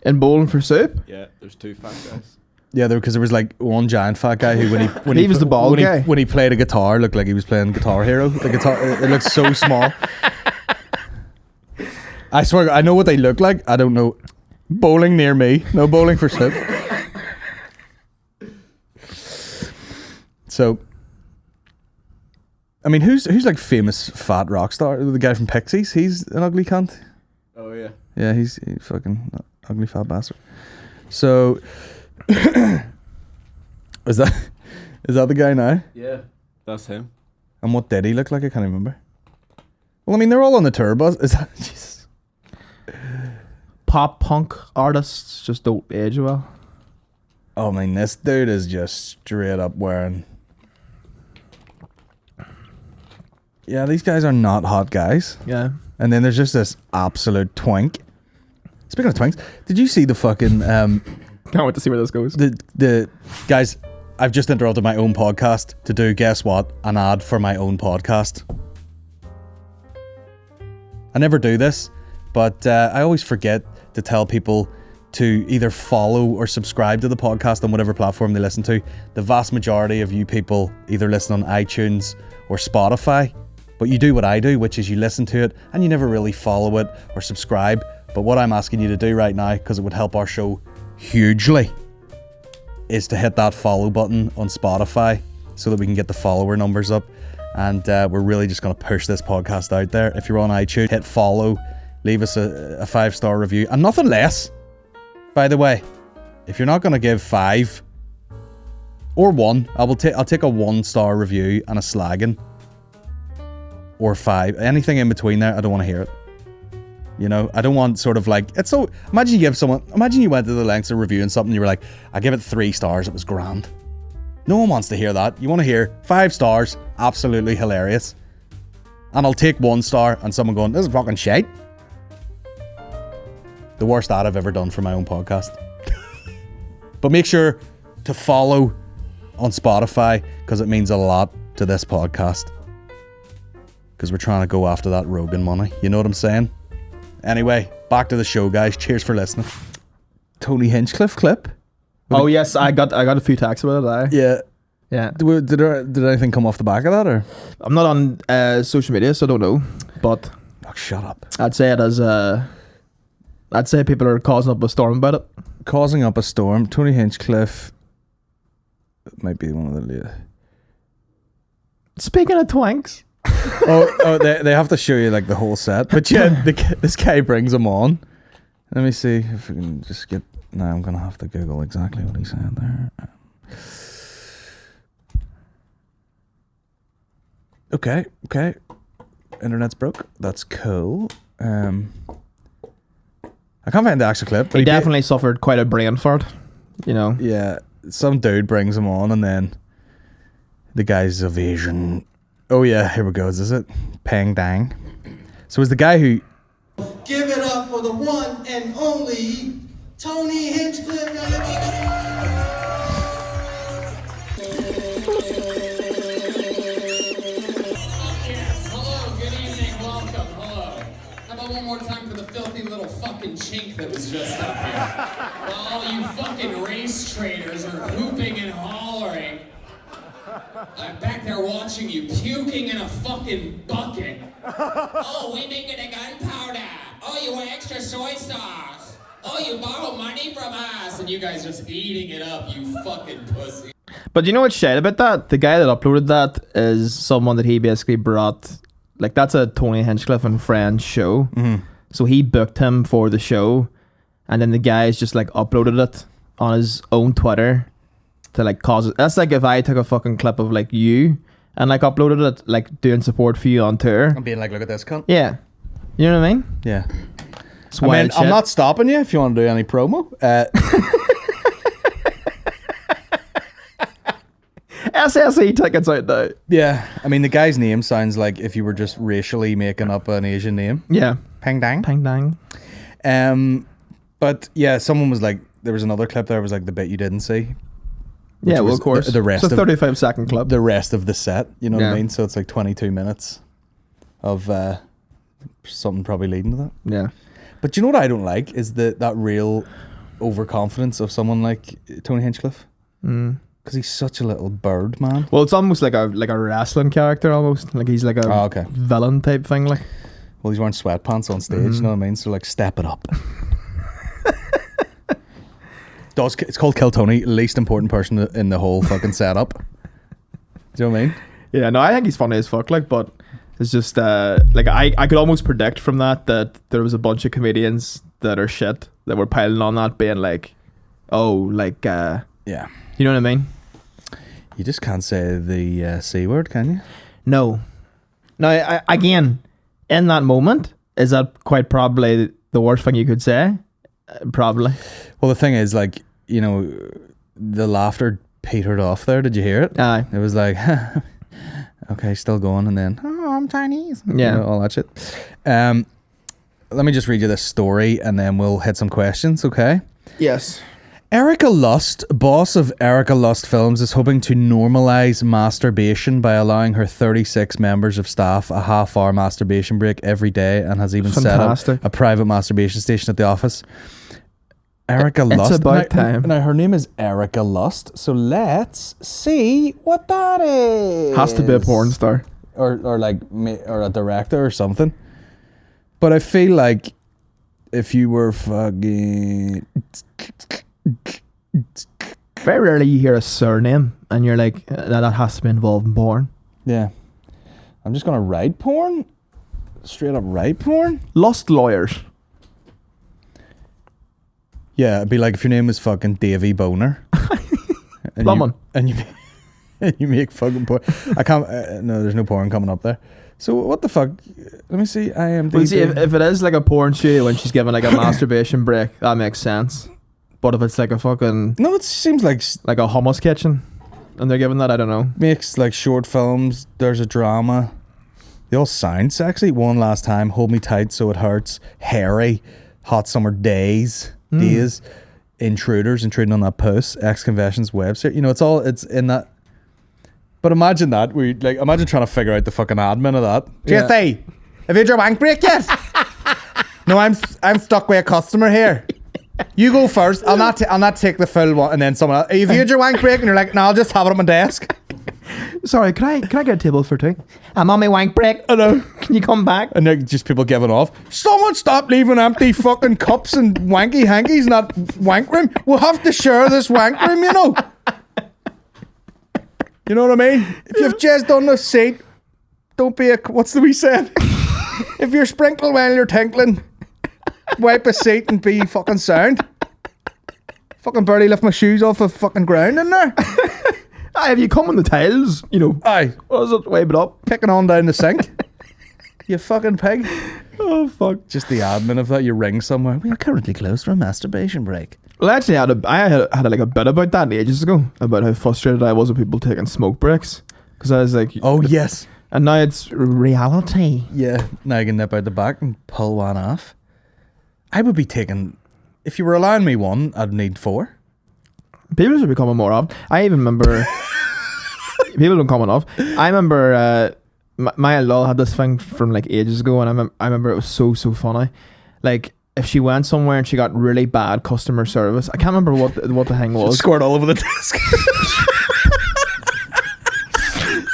In Bowling for Soup? Yeah, there's two fat guys. Yeah, because there was like one giant fat guy who when he was the bald guy. When he played a guitar, looked like he was playing Guitar Hero. The guitar, it looked so small. I swear, I know what they look like. I don't know. Bowling near me. No Bowling for Soup. So, I mean, who's like famous fat rock star? The guy from Pixies. He's an ugly cunt. Oh yeah. Yeah, he's fucking ugly fat bastard. So, is that the guy now? Yeah, that's him. And what did he look like? I can't remember. Well, I mean, they're all on the tour bus. Is that Jesus? Pop punk artists just don't age well. Oh, I mean, this dude is just straight up wearing. Yeah, these guys are not hot guys. Yeah. And then there's just this absolute twink. Speaking of twinks, did you see the fucking Can't wait to see where this goes. the guys? I've just interrupted my own podcast to do, guess what? An ad for my own podcast. I never do this, but I always forget to tell people to either follow or subscribe to the podcast on whatever platform they listen to. The vast majority of you people either listen on iTunes or Spotify, but you do what I do, which is you listen to it and you never really follow it or subscribe. But what I'm asking you to do right now, because it would help our show hugely, is to hit that follow button on Spotify so that we can get the follower numbers up. And we're really just going to push this podcast out there. If you're on iTunes, hit follow, leave us a 5-star review, and nothing less. By the way, if you're not going to give 5 or 1, I'll take a 1-star review and a slagging, or 5, anything in between there. I don't want to hear it. You know, I don't want sort of like, it's so, imagine you went to the lengths of reviewing something and you were like, I give it 3 stars, it was grand. No one wants to hear that. You want to hear 5 stars, absolutely hilarious. And I'll take 1 star and someone going, this is fucking shite. The worst ad I've ever done for my own podcast. But make sure to follow on Spotify, because it means a lot to this podcast. Because we're trying to go after that Rogan money. You know what I'm saying? Anyway, back to the show, guys. Cheers for listening. Tony Hinchcliffe clip. Oh yes, I got a few texts about it. Yeah. Did anything come off the back of that, or? I'm not on social media, so I don't know. But Oh, shut up. I'd say it as I'd say people are causing up a storm about it. Causing up a storm. Tony Hinchcliffe might be one of the. Speaking of twanks. They have to show you like the whole set. But yeah, this guy brings him on. Let me see if we can just get. No, I'm gonna have to Google exactly what he said there. Okay. Internet's broke. That's cool. I can't find the actual clip. But He definitely suffered quite a brain fart. You know. Yeah, some dude brings him on, and then the guy's of Asian. Oh yeah, here we go. Is it Pang Dang? So it's the guy who. Give it up for the one and only Tony Hinchcliffe. Hello, good evening, welcome, hello. How about one more time for the filthy little fucking chink that was just up here? While all you fucking race traders are hooping and hollering, I'm back there watching you puking in a fucking bucket. Oh, we making a gunpowder. Oh, you want extra soy sauce. Oh, you borrow money from us. And you guys just eating it up, you fucking pussy. But you know what's shit about that? The guy that uploaded that is someone that he basically brought. Like, that's a Tony Hinchcliffe and Friends show. Mm-hmm. So he booked him for the show. And then the guys just like uploaded it on his own Twitter to like cause it. That's like if I took a fucking clip of like you and like uploaded it, like doing support for you on tour. I'm being like, look at this cunt. Yeah. You know what I mean? Yeah. It's I mean, wild shit. I'm not stopping you if you want to do any promo. SSE tickets out now. Yeah. I mean, the guy's name sounds like if you were just racially making up an Asian name. Yeah. Pang Dang. Pang dang. But yeah, someone was like, there was another clip there was like the bit you didn't see. Yeah, well, was of course. the rest it's a of 35-second clip. the rest of the set. You know what Yeah. I mean? So it's like 22 minutes of something probably leading to that. Yeah. But you know what I don't like is that real overconfidence of someone like Tony Hinchcliffe. Because he's such a little bird, man. Well, it's almost like a wrestling character almost. Like he's like a Oh, okay. villain type thing. Like, Well, he's wearing sweatpants on stage, you know what I mean? So like, step it up. It's called Kill Tony, least important person in the whole fucking setup. Do you know what I mean? yeah, no, I think he's funny as fuck. Like, but it's just like I could almost predict from that there was a bunch of comedians that are shit that were piling on that, being like, oh, like Yeah. you know what I mean? You just can't say the C word, can you? No. Now, again, in that moment, is that quite probably the worst thing you could say? Probably. Well, the thing is, like, you know, the laughter petered off there. Did you hear it? Aye. It was like, okay, still going, and then, oh, I'm Chinese. Yeah. You know, all that shit. Let me just read you this story, and then we'll hit some questions, okay? Yes. Erica Lust, boss of Erica Lust Films, is hoping to normalise masturbation by allowing her 36 members of staff a half-hour masturbation break every day, and has even Fantastic. set up a private masturbation station at the office. Erica It's Lust. about now, time. Now, her name is Erica Lust, so let's see what that is. Has to be a porn star. Or a director or something. But I feel like if you were fucking... Very rarely you hear a surname and you're like, that has to be involved in porn. Yeah. I'm just gonna write porn. Straight up write porn. Lust lawyers. Yeah, it'd be like if your name was fucking Davy Boner. Plumbing. And you make fucking porn. I can't. No, there's no porn coming up there. So what the fuck? Let me see. IMDb. Well, see, if it is like a porn studio when she's giving like a masturbation break, that makes sense. But if it's like a fucking No, it seems like a hummus kitchen, and they're giving that, I don't know. makes like short films. There's a drama. They all sound sexy. One Last Time, Hold Me Tight So It Hurts, Harry, Hot Summer Days, Intruders, Intruding on That Puss, Ex-Confessions website. You know, it's in that. But imagine that. Imagine trying to figure out the fucking admin of that. Yeah. GSA, have you had your wank break yet? No, I'm stuck with a customer here. You go first. I'll not take the full one, and then someone else. Have you had your wank break? And you're like, no, I'll just have it on my desk. Sorry, can I get a table for two? I'm on my wank break. I know. Can you come back? And then just people giving off. Someone stop leaving empty fucking cups and wanky hankies in that wank room. We'll have to share this wank room, you know. You know what I mean? If you've jizzed on the seat, don't be what's the wee saying? If you're sprinkling while you're tinkling, wipe a seat and be fucking sound. Fucking barely lift my shoes off the fucking ground in there. Aye, have you come on the tiles? You know. Aye. What is it? Wipe it up. Picking on down the sink. You fucking pig. Oh, fuck. Just the admin of that. You ring somewhere. We are currently closed for a masturbation break. Well, actually, I had like a bit about that ages ago, about how frustrated I was with people taking smoke breaks. Because I was like... Oh, yes. And now it's reality. Yeah. Now I can nip out the back and pull one off. I would be taking... If you were allowing me one, I'd need 4. People should be coming more often. I even remember... people don't come enough. I remember... my law had this thing from like ages ago, and I remember it was so funny. Like... If she went somewhere and she got really bad customer service, I can't remember what the thing was. Squirt all over the desk.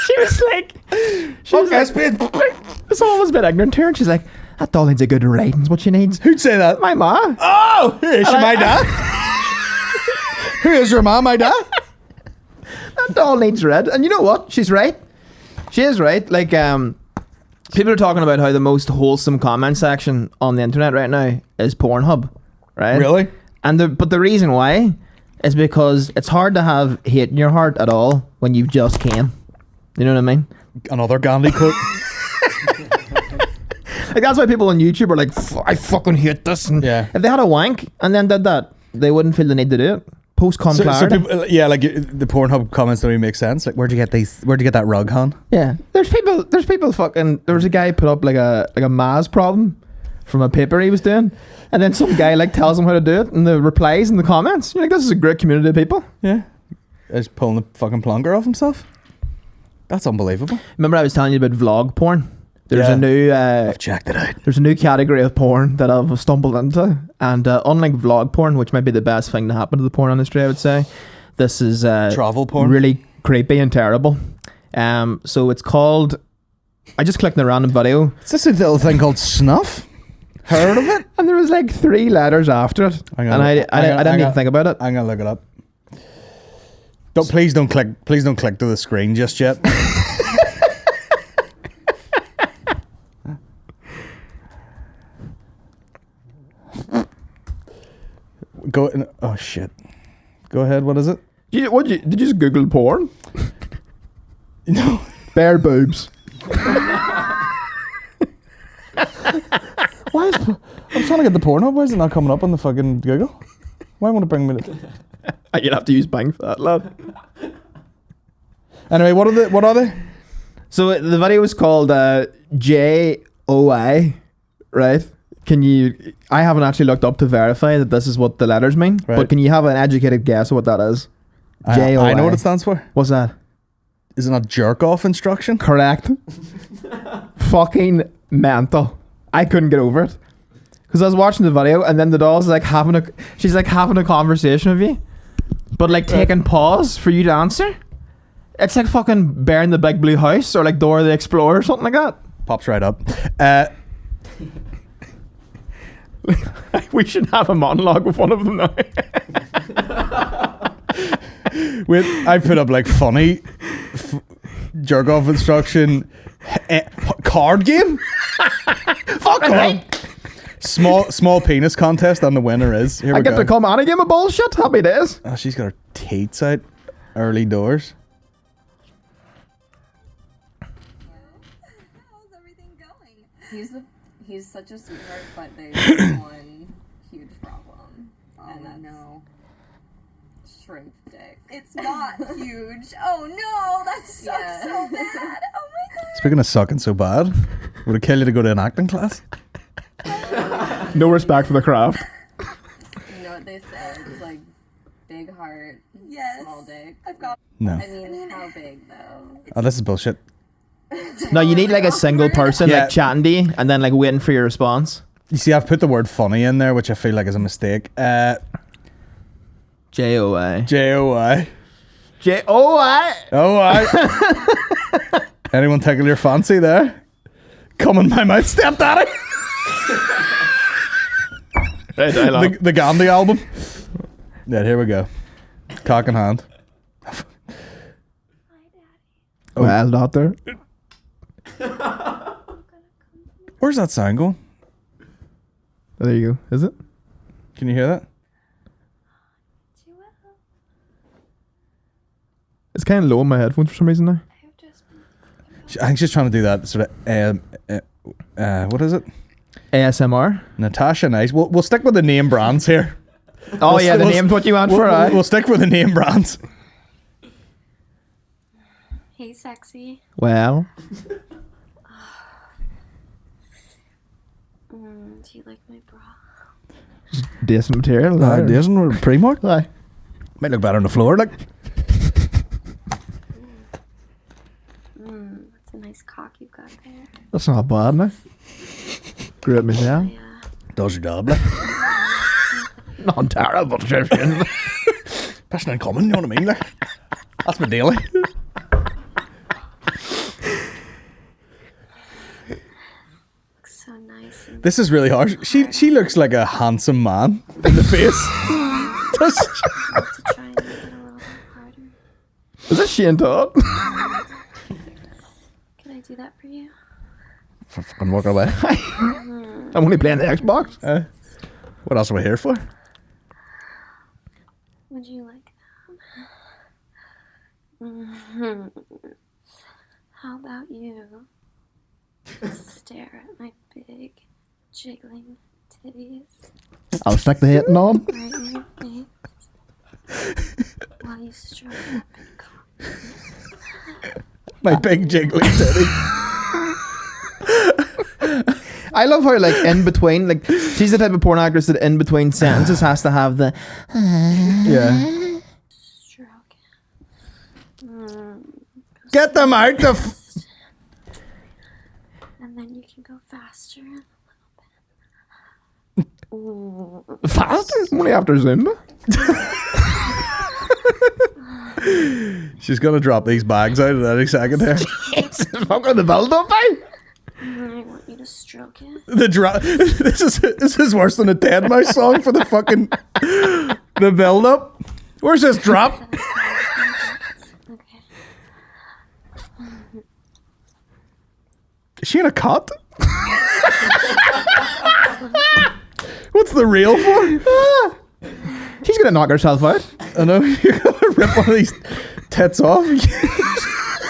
She was like, someone was a bit ignorant to her, and she's like, that doll needs a good rating's what she needs. Who'd say that? My ma. Oh, is she my dad? Who is your mom, my dad? That doll needs red. And you know what? She's right. She is right. Like, people are talking about how the most wholesome comment section on the internet right now is Pornhub, right? Really? But the reason why is because it's hard to have hate in your heart at all when you just came. You know what I mean? Another Gandhi quote. Like, that's why people on YouTube are like, I fucking hate this. And yeah. If they had a wank and then did that, they wouldn't feel the need to do it. Post-com So clarity. people, yeah, like the Pornhub comments don't even make sense. Like, where'd you get that rug, hon? Yeah. There's people fucking... There was a guy put up like a Maz problem from a paper he was doing. And then some guy like tells him how to do it, and the replies in the comments. You're like, this is a great community of people. Yeah. He's pulling the fucking plunger off himself. That's unbelievable. Remember I was telling you about vlog porn? There's a new... I've checked it out. There's a new category of porn that I've stumbled into. And unlike vlog porn, which might be the best thing to happen to the porn industry, I would say, this is... travel porn? Really creepy and terrible. So it's called... I just clicked on a random video. Is this a little thing called snuff? Heard of it? And there was like 3 letters after it. I didn't even think about it. I'm gonna look it up. Please don't click to the screen just yet. Oh shit. Go ahead, what is it? Did you just Google porn? No. Bare boobs. Why is I'm trying to get the Pornhub. Why is it not coming up on the fucking Google? Why won't it bring me to... You'd have to use Bing for that, lad. Anyway, what are they? So the video was called JOI, right? I haven't actually looked up to verify that this is what the letters mean, right. But can you have an educated guess of what that is? JOI. I know what it stands for. What's that? Is it not jerk off instruction? Correct. Fucking mental. I couldn't get over it. Because I was watching the video and then the doll's like she's like having a conversation with you, but like taking pause for you to answer. It's like fucking Bear in the Big Blue House or like Dora the Explorer or something like that. Pops right up. We should have a monologue with one of them now. Wait, I put up like funny jerk off instruction, Card game? Fucking right. Small penis contest, and the winner is. Here I we get go. to come on a game of bullshit. Happy days. Oh, she's got her teats out early doors. How's everything going? He's such a sweetheart, but there's one huge problem. And that's shrimp dick. It's not huge. Oh no, that sucks so bad. Oh my god. Speaking of sucking so bad, would it kill you to go to an acting class? No respect for the craft. You know what they say? It's like big heart, small dick. I've got. No. I mean, how big though? Oh, this is bullshit. No, you need like a single person Yeah. like chatting to you and then like waiting for your response. You see, I've put the word funny in there, which I feel like is a mistake. J-O-I. J-O-I. J-O-I. Oh, I. Anyone tickle your fancy there? Come in my mouth, stepdaddy. The Gandhi album. Yeah, here we go. Cock in hand. Well, daughter. Where's that sound going? There you go. Is it? Can you hear that? It's kind of low in my headphones for some reason now. I think she's trying to do that sort of. What is it? ASMR. Natasha Nice. We'll stick with the name brands here. Oh yeah, the name's what you want for it. We'll stick with the name brands. Hey, sexy. Well, Do you like my bra? decent material. It isn't. We're Primark. Aye. Might look better on the floor. Like. That's a nice cock you've got there. That's not bad now. Great myself. Yeah. Does your job. Like. Not terrible. Passion in common. You know what I mean? Like. That's my daily. Looks so nice. And This is really harsh. She looks like a handsome man in the face. Does she? to try and make it a little bit harder. Is this Shane Todd? Can I do that for you? Fucking walk away. I'm only playing the Xbox. What else are we here for? Would you like them? How about you stare at my big, jiggling titties I'll stick the hitting on. right in your face while you stroke that big cock? My big jiggly titty. I love how like in between, like she's the type of porn actress that in between sentences has to have the Yeah. Stroke it. Get them out the. And then you can go faster. fast. Only after Zumba. She's gonna drop these bags out at any second here. Fucking the build up, eh? I want you to stroke it. The drop. This is worse than a Dead Mouse song for the fucking the build up. Where's this drop? Okay. Is she in a cot? What's the reel for? She's gonna knock herself out. I know you're gonna rip one of these tits off.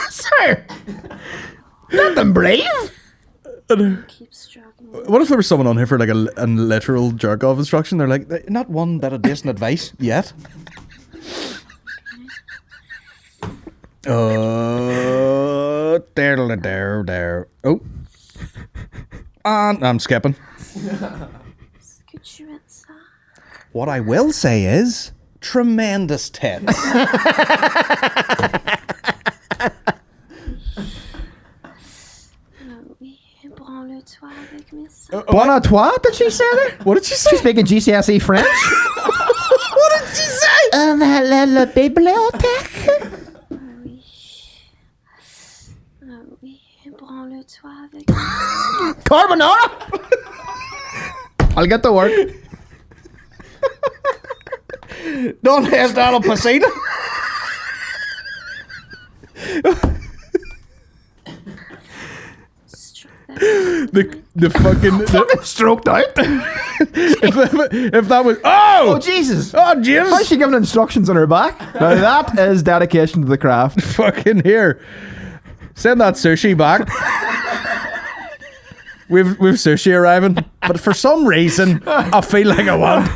Sir, let them breathe. Keep stroking it. What if there was someone on here for like a literal jerk off instruction? They're like, not one bit of decent advice yet. There. Oh. And I'm skipping. Scoot you inside. What I will say is tremendous tits. Oui, branle-toi avec mes seins. Bon à toi, did she say there? What did she say? She's speaking GCSE French. What did she say? La bibliothèque. Oui. Oui, branle-toi avec Carbonara. I'll get to work. Don't hairstyle a piscina. the fucking stroked out. if that was oh Jesus! oh Jesus! Why is she giving instructions on her back? Now that is dedication to the craft. Fucking here, send that sushi back. We've sushi arriving, but for some reason I feel like I want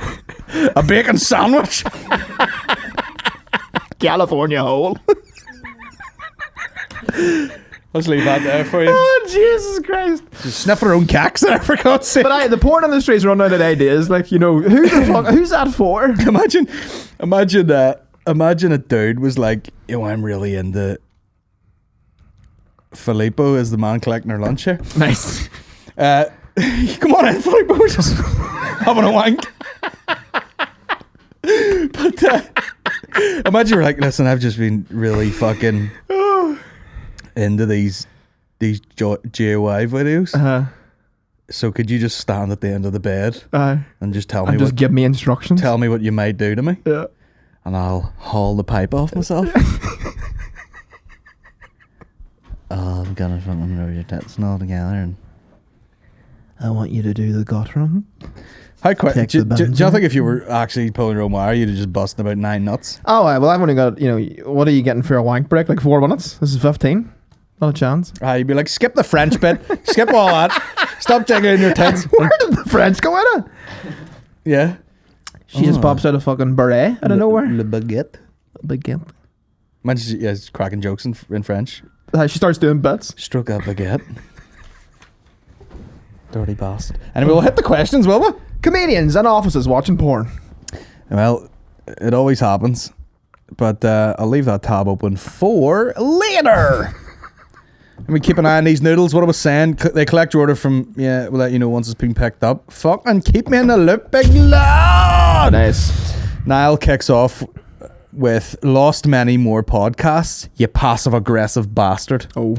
a bacon sandwich. California hole. Let's leave that there for you. Oh Jesus Christ! Just sniffing her own cacks there, for God's sake. But the porn industry is running out of ideas. Like, you know, who the fuck? Who's that for? Imagine a dude was like, yo, I'm really into Filippo as the man collecting her lunch here. Nice. Come on in, Filippo. We're just having a wank. But imagine you're like, listen, I've just been really fucking into these JOI videos. So could you just stand at the end of the bed and just tell me just give me instructions? Tell me what you might do to me. Yeah. And I'll haul the pipe off myself. Oh, I'm gonna fucking rub your tits all together and I want you to do the guttering. how quick? Do you think if you were actually pulling your own wire, you'd have just busted about 9 nuts? Oh, well, I've only got, you know, what are you getting for a wank break? Like 4 minutes? This is 15. Not a chance. You'd be like, skip the French bit, skip all that, stop jiggling your tits. Where did the French go in it? Yeah. She just pops out a fucking beret out of nowhere. Le baguette. Baguette. Imagine she's cracking jokes in French. She starts doing bits. Struck a baguette. Dirty bastard. Anyway, we'll hit the questions, will we? Comedians and offices watching porn. Well, it always happens. But I'll leave that tab open for later. And we keep an eye on these noodles. What I was saying, they collect your order from, we'll let you know once it's been picked up. Fuck, and keep me in the loop, big lad. Nice. Niall kicks off with lost many more podcasts, you passive aggressive bastard. Oh.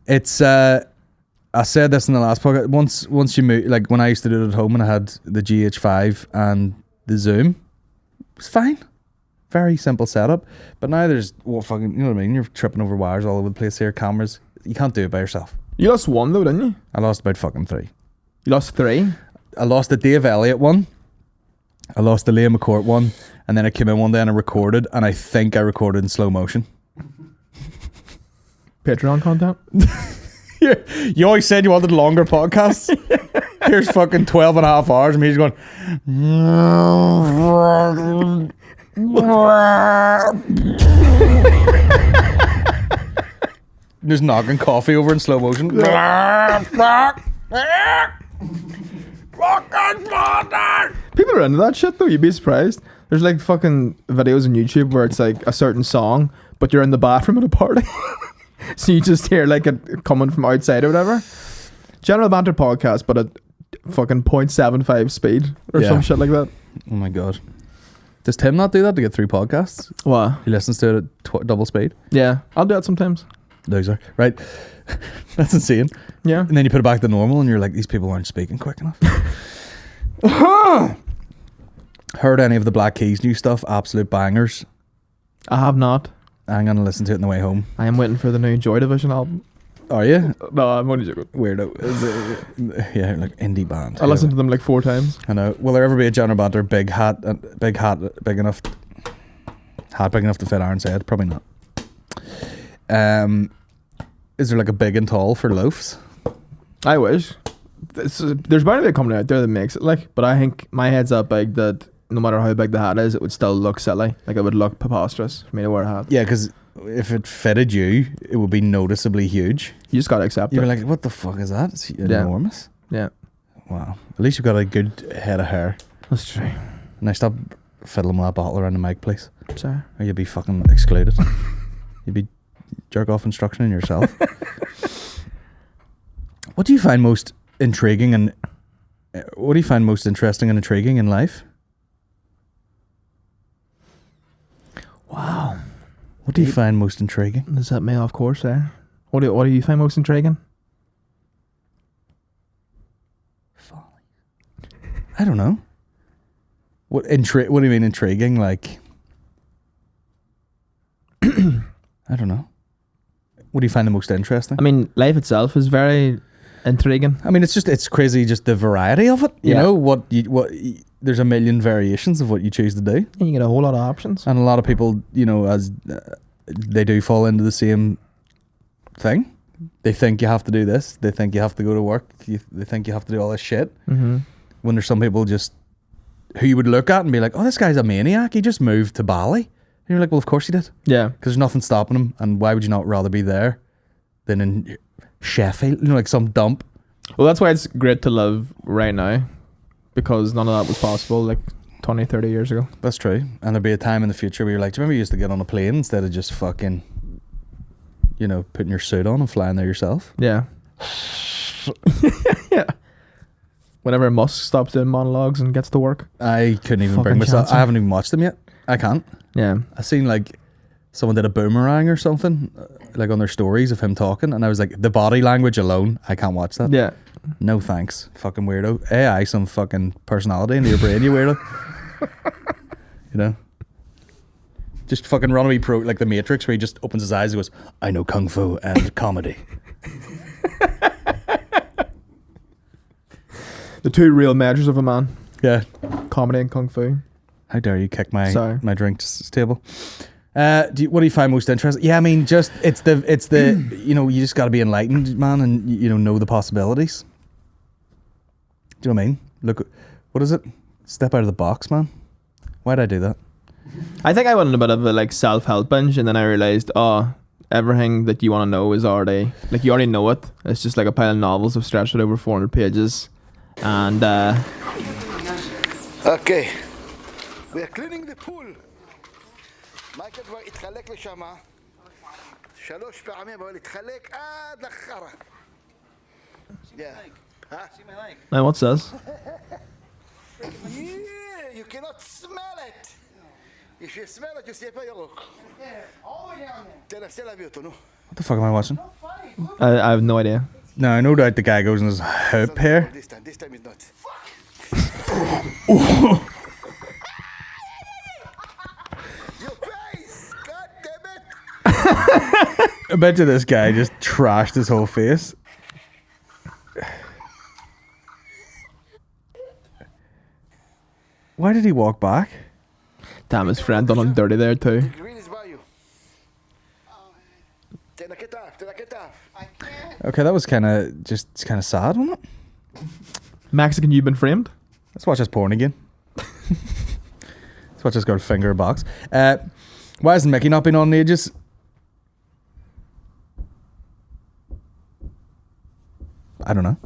It's, I said this in the last podcast. Once you move, like when I used to do it at home and I had the GH5 and the Zoom, it was fine. Very simple setup. But now there's, you know what I mean? You're tripping over wires all over the place here, cameras. You can't do it by yourself. You lost 1 though, didn't you? I lost about fucking 3. You lost 3? I lost the Dave Elliott one. I lost the Liam McCourt one. And then I came in one day and I recorded. And I think I recorded in slow motion. Patreon content? You always said you wanted longer podcasts. Here's fucking 12 and a half hours. And he's going... Just knocking coffee over in slow motion. People are into that shit though, you'd be surprised. There's like fucking videos on YouTube where it's like a certain song, but you're in the bathroom at a party. So you just hear like it coming from outside or whatever. General Banter Podcast, but at fucking 0.75 speed or some shit like that. Oh my god. Does Tim not do that to get 3 podcasts? What? He listens to it at double speed? Yeah, I'll do it sometimes. Loser. Right. That's insane. Yeah. And then you put it back to normal and you're like, these people aren't speaking quick enough. Heard any of the Black Keys new stuff? Absolute bangers. I have not. I'm going to listen to it on the way home. I am waiting for the new Joy Division album. Are you? No, I'm only joking. Weirdo. Is it, yeah, like indie band. I listened to them like 4 times. I know. Will there ever be a General Banter big hat big enough to fit Aaron's head? Probably not. Is there like a big and tall for loafs? I wish. There's bound to be a company out there that makes it like, but I think my head's that big that no matter how big the hat is, it would still look silly. Like it would look preposterous for me to wear a hat. Yeah, because if it fitted you, it would be noticeably huge. You just gotta accept it. You're like, what the fuck is that? It's enormous. Yeah. Wow. At least you've got a good head of hair. That's true. Now stop fiddling with that bottle around the mic, please. Sorry. Or you'll be fucking excluded. You'd be jerk off instructioning yourself. What do you find most intriguing and what do you find most interesting and intriguing in life? Wow. What do you find most intriguing? Is that me off course there? What do you find most intriguing? Folly. I don't know. What do you mean intriguing? Like, I don't know. What do you find the most interesting? I mean, life itself is very intriguing. I mean, it's crazy just the variety of it. You Yeah. know there's a million variations of what you choose to do, And you get a whole lot of options. and a lot of people, you know, as they do fall into the same thing. They think you have to do this. They think you have to go to work. They think you have to do all this shit. Mm-hmm. When there's some people just who you would look at and be like, oh, this guy's a maniac. He just moved to Bali. And you're like, well, of course he did. Yeah. Because there's nothing stopping him. And why would you not rather be there than in Sheffield? You know, like some dump. Well, that's why it's great to live right now, because none of that was possible like 20, 30 years ago. That's true. And there'll be a time in the future where you're like, do you remember you used to get on a plane instead of just fucking, you know, putting your suit on and flying there yourself? Yeah. Yeah. Whenever Musk stops doing monologues and gets to work. I couldn't even Fucking bring myself. cancer. I haven't even watched them yet. I can't. Yeah. I seen like someone did a boomerang or something, like on their stories of him talking, and I was like, the body language alone, I can't watch that. Yeah. No thanks, fucking weirdo. AI, some fucking personality into your brain, you weirdo. You know, just fucking run away pro like the Matrix, where he just opens his eyes and goes, "I know kung fu and comedy." The two real measures of a man: Yeah. comedy and kung fu. How dare you kick my Sorry. my drinks table? What do you find most interesting? Yeah, I mean, just it's the you know, you just got to be enlightened, man, and you know the possibilities. Do you know what I mean? Look, what is it? Step out of the box, man. Why'd I do that? I think I went on a bit of a like self-help binge, and then I realized, everything that you want to know is already like you already know it. It's just like a pile of novels have stretched out over 400 pages, and Okay, we are cleaning the pool. מייקל כבר התחלק לשם 3 פעמים, אבל התחלק עד לחרא. Yeah. now what's this? Yeah, you cannot smell it. If you smell it, you see a ירוק. תנסה להביא אותו, נו. What the fuck am I watching? I have no idea. No, no doubt the guy goes in his hoop here. This time is not. Your face! God damn it! I bet you this guy just trashed his whole face. Why did he walk back? Damn, his friend done him dirty there too. Green is by you. תנקה את האף. Okay, that was kind of sad, wasn't it? Mexican, you've been framed. Let's watch this porn again. Let's watch this girl finger a box. Why hasn't Mickey not been on in ages? I don't know.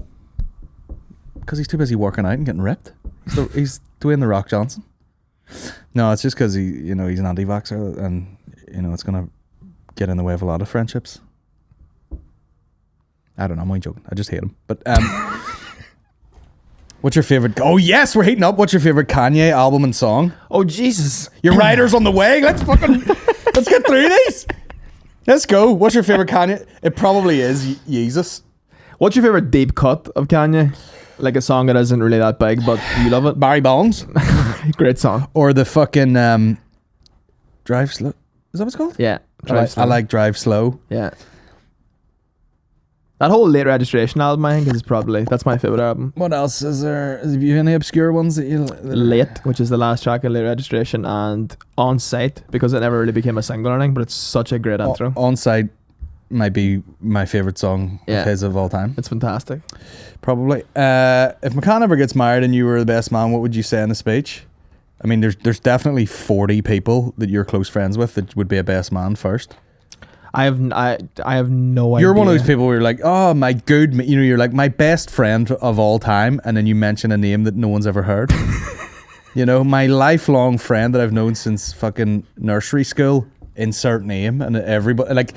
Because he's too busy working out and getting ripped. He's doing the Rock Johnson. No, it's just because he's an anti-vaxxer, and it's gonna get in the way of a lot of friendships. I don't know. I'm only joking. I just hate him. But what's your favorite? Oh yes, we're heating up. What's your favorite Kanye album and song? Oh Jesus! Your rider's on the way. Let's get through these. Let's go. What's your favorite Kanye? It probably is Jesus. What's your favorite deep cut of Kanye? Like a song that isn't really that big, but you love it. Barry Bonds. Great song. Or the fucking Drive Slow. Is that what it's called? Yeah. I like Drive Slow. Yeah. That whole Late Registration album, I think, is probably that's my favorite album. What else is there? Have you any obscure ones that you Late, which is the last track of Late Registration, and On Sight, because it never really became a single or anything, but it's such a great intro. On Sight might be my favorite song of his of all time. It's fantastic. Probably. If McCann ever gets married and you were the best man, what would you say in the speech? I mean, there's definitely 40 people that you're close friends with that would be a best man first. I have no idea. You're one of those people where you're like, oh my good, you're like my best friend of all time, and then you mention a name that no one's ever heard. My lifelong friend that I've known since fucking nursery school. Insert name, and everybody like,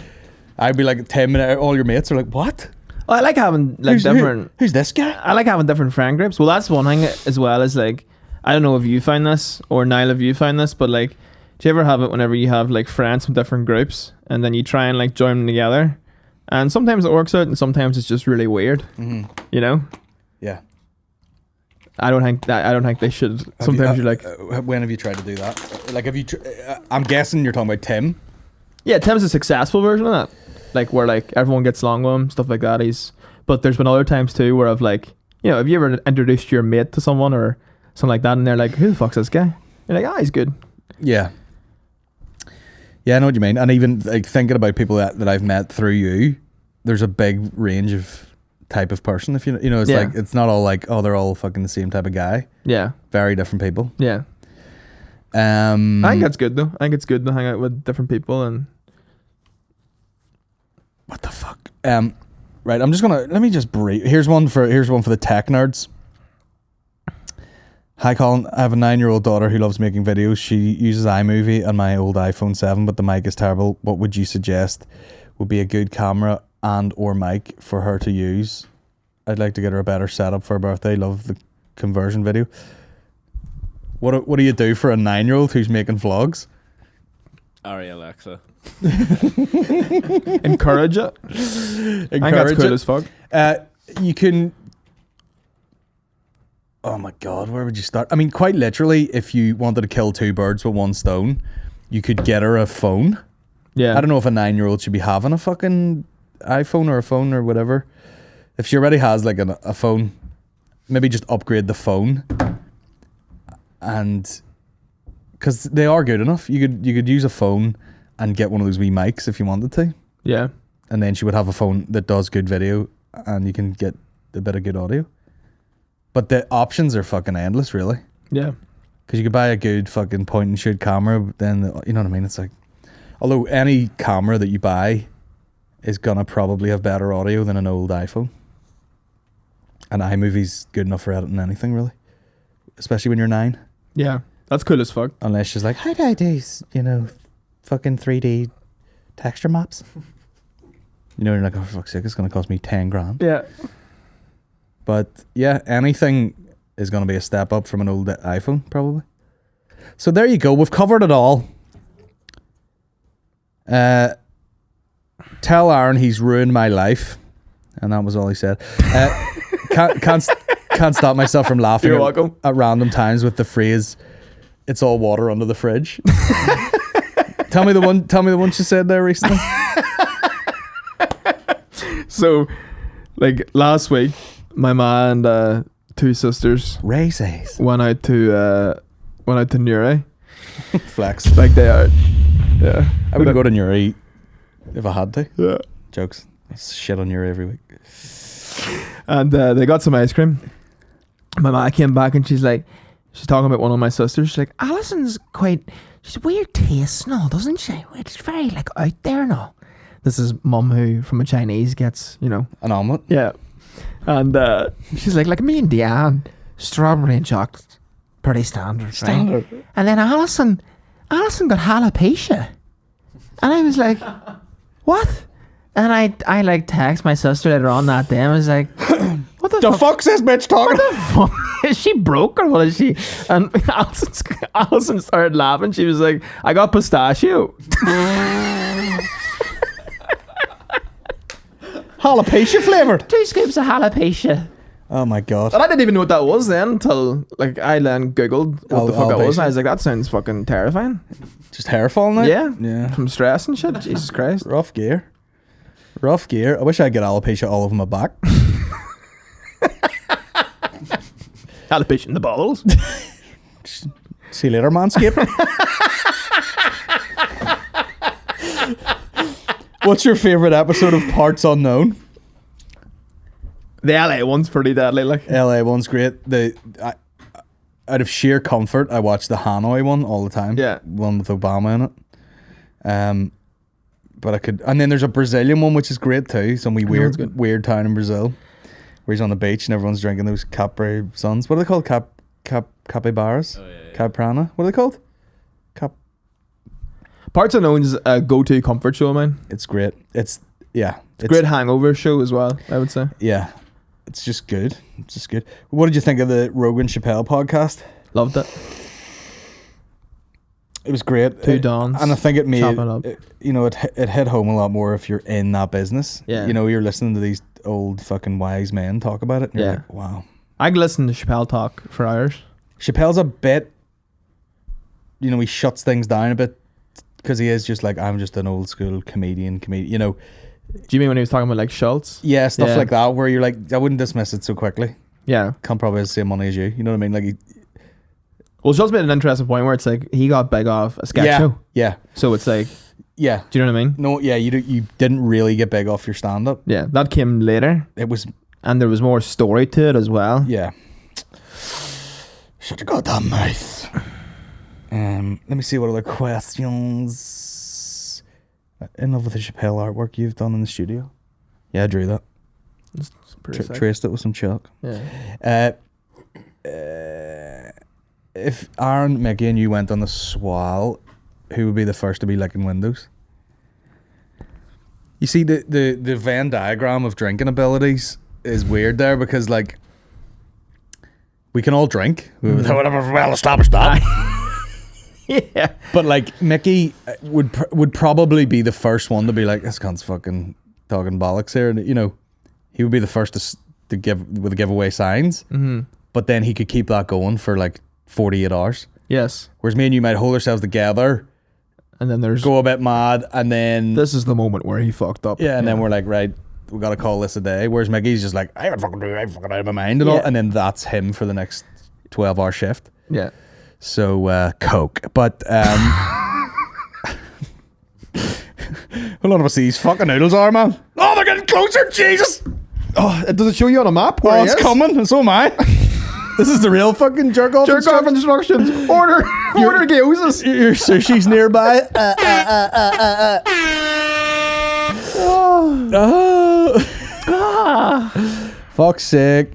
I'd be like 10 minutes. All your mates are like, what? Well, I like having like different. Who's this guy? I like having different friend groups. Well, that's one thing as well as like, I don't know if you find this or Niall if you find this, but like, do you ever have it whenever you have like friends from different groups and then you try and like join them together, and sometimes it works out and sometimes it's just really weird. Mm-hmm. Yeah. I don't think they should. Sometimes you're like, when have you tried to do that? Like, have you? I'm guessing you're talking about Tim. Yeah, Tim's a successful version of that. Like where like everyone gets along with him, stuff like that. He's But there's been other times too where I've like, you know, have you ever introduced your mate to someone or something like that, and they're like, "Who the fuck's this guy?" You're like, he's good. Yeah. Yeah, I know what you mean. And even like thinking about people that I've met through you, there's a big range of type of person. If you know, it's like it's not all like, oh, they're all fucking the same type of guy. Yeah. Very different people. Yeah. I think that's good though. I think it's good to hang out with different people. And what the fuck? Right, I'm just gonna let me just brief. Here's one for the tech nerds. Hi Colin, I have a 9-year-old daughter who loves making videos. She uses iMovie and my old iPhone 7, but the mic is terrible. What would you suggest would be a good camera and or mic for her to use? I'd like to get her a better setup for her birthday. Love the conversion video. What do you do for a 9-year-old who's making vlogs? Ari Alexa. Encourage it. I think that's cool as fuck. You can... Oh my God, where would you start? I mean, quite literally, if you wanted to kill two birds with one stone, you could get her a phone. Yeah. I don't know if a 9-year-old should be having a fucking iPhone or a phone or whatever. If she already has like a phone, maybe just upgrade the phone. And because they are good enough, you could use a phone and get one of those wee mics if you wanted to. Yeah. And then she would have a phone that does good video and you can get a bit of good audio. But the options are fucking endless, really. Yeah. Because you could buy a good fucking point and shoot camera, but then, you know what I mean? It's like, although any camera that you buy is gonna probably have better audio than an old iPhone. And iMovie's good enough for editing anything, really. Especially when you're 9. Yeah. That's cool as fuck. Unless she's like, how do I do, fucking 3D texture maps? You're like, oh, for fuck's sake, it's gonna cost me 10 grand. Yeah. But yeah, anything is going to be a step up from an old iPhone, probably. So there you go. We've covered it all. Tell Aaron he's ruined my life. And that was all he said. Can't stop myself from laughing at random times with the phrase, "It's all water under the fridge." Tell me the one she said there recently. So, like last week, my ma and 2 sisters races went out to Newry. Flex. Like they are. Yeah. I would go to Newry if I had to. Yeah. Jokes. I shit on Newry every week. And they got some ice cream. My ma came back and she's talking about one of my sisters. She's like, Alison's she's weird taste and all, doesn't she? It's very like out there and all. This is mum who from a Chinese gets, an omelette. Yeah. And she's like me and Deanne, strawberry and chocolate, pretty standard. Right? And then Alison got alopecia. And I was like, what? And I like text my sister later on that day and I was like, what the fuck's this bitch talking? What the fuck? Is she broke or what is she? And Alison started laughing. She was like, I got pistachio. Jalapeno flavored. 2 scoops of jalapeno. Oh my God. And I didn't even know what that was then until I then googled what the fuck it was. And I was like, that sounds fucking terrifying. Just hair falling out? Yeah. From stress and shit. Jesus Christ. Rough gear. I wish I could get alopecia all over my back. Alopecia in the balls. See you later, Manscaped. What's your favourite episode of Parts Unknown? The LA one's pretty deadly. LA one's great. Out of sheer comfort, I watch the Hanoi one all the time. Yeah. One with Obama in it. But I could... And then there's a Brazilian one, which is great too. Some weird town in Brazil. Where he's on the beach and everyone's drinking those Capri Suns. What are they called? Capybaras? Oh, yeah. Caprana? What are they called? Parts Unknown's a go-to comfort show, man. It's great. It's a great hangover show as well, I would say. Yeah. It's just good. What did you think of the Rogan Chappelle podcast? Loved it. It was great. 2 dons. And I think it made it hit home a lot more if you're in that business. Yeah. You're listening to these old fucking wise men talk about it. And you're like, wow. I could listen to Chappelle talk for hours. Chappelle's a bit, he shuts things down a bit because he is just like, I'm just an old school comedian. Do you mean when he was talking about like Schultz? Yeah, stuff like that where you're like, I wouldn't dismiss it so quickly. Yeah. Can't probably have the same money as you. You know what I mean? Like, Well, Schultz made an interesting point where it's like he got big off a sketch show. Yeah. So it's like, yeah. do you know what I mean? No, yeah, you didn't really get big off your stand-up. Yeah, that came later. It was... And there was more story to it as well. Yeah. Should have got that mouth. Let me see what other questions. In love with the Chappelle artwork you've done in the studio? Yeah, I drew that. It's pretty sick. Traced it with some chalk. Yeah. If Aaron, Mickey, and you went on the swell, who would be the first to be licking windows? You see, the Venn diagram of drinking abilities is weird there because, like, we can all drink. Whatever, well established that. Yeah. But, like, Mickey would probably be the first one to be like, this cunt's fucking talking bollocks here. And, you know, he would be the first to give away signs. Mm-hmm. But then he could keep that going for, like, 48 hours. Yes. Whereas me and you might hold ourselves together, and then there's go a bit mad, and then this is the moment where he fucked up. Yeah, and then we're like, right, we gotta call this a day. Whereas Mickey's just like, I'm fucking out of my mind and all, and then that's him for the next 12-hour shift. Yeah. So coke, but hold on, I see these fucking noodles are, man. Oh, they're getting closer, Jesus! Oh, does it show you on a map? Oh, it's coming, and so am I. This is the real fucking jerk off instructions. Order gyozas. Your sushi's nearby. Fuck's sake.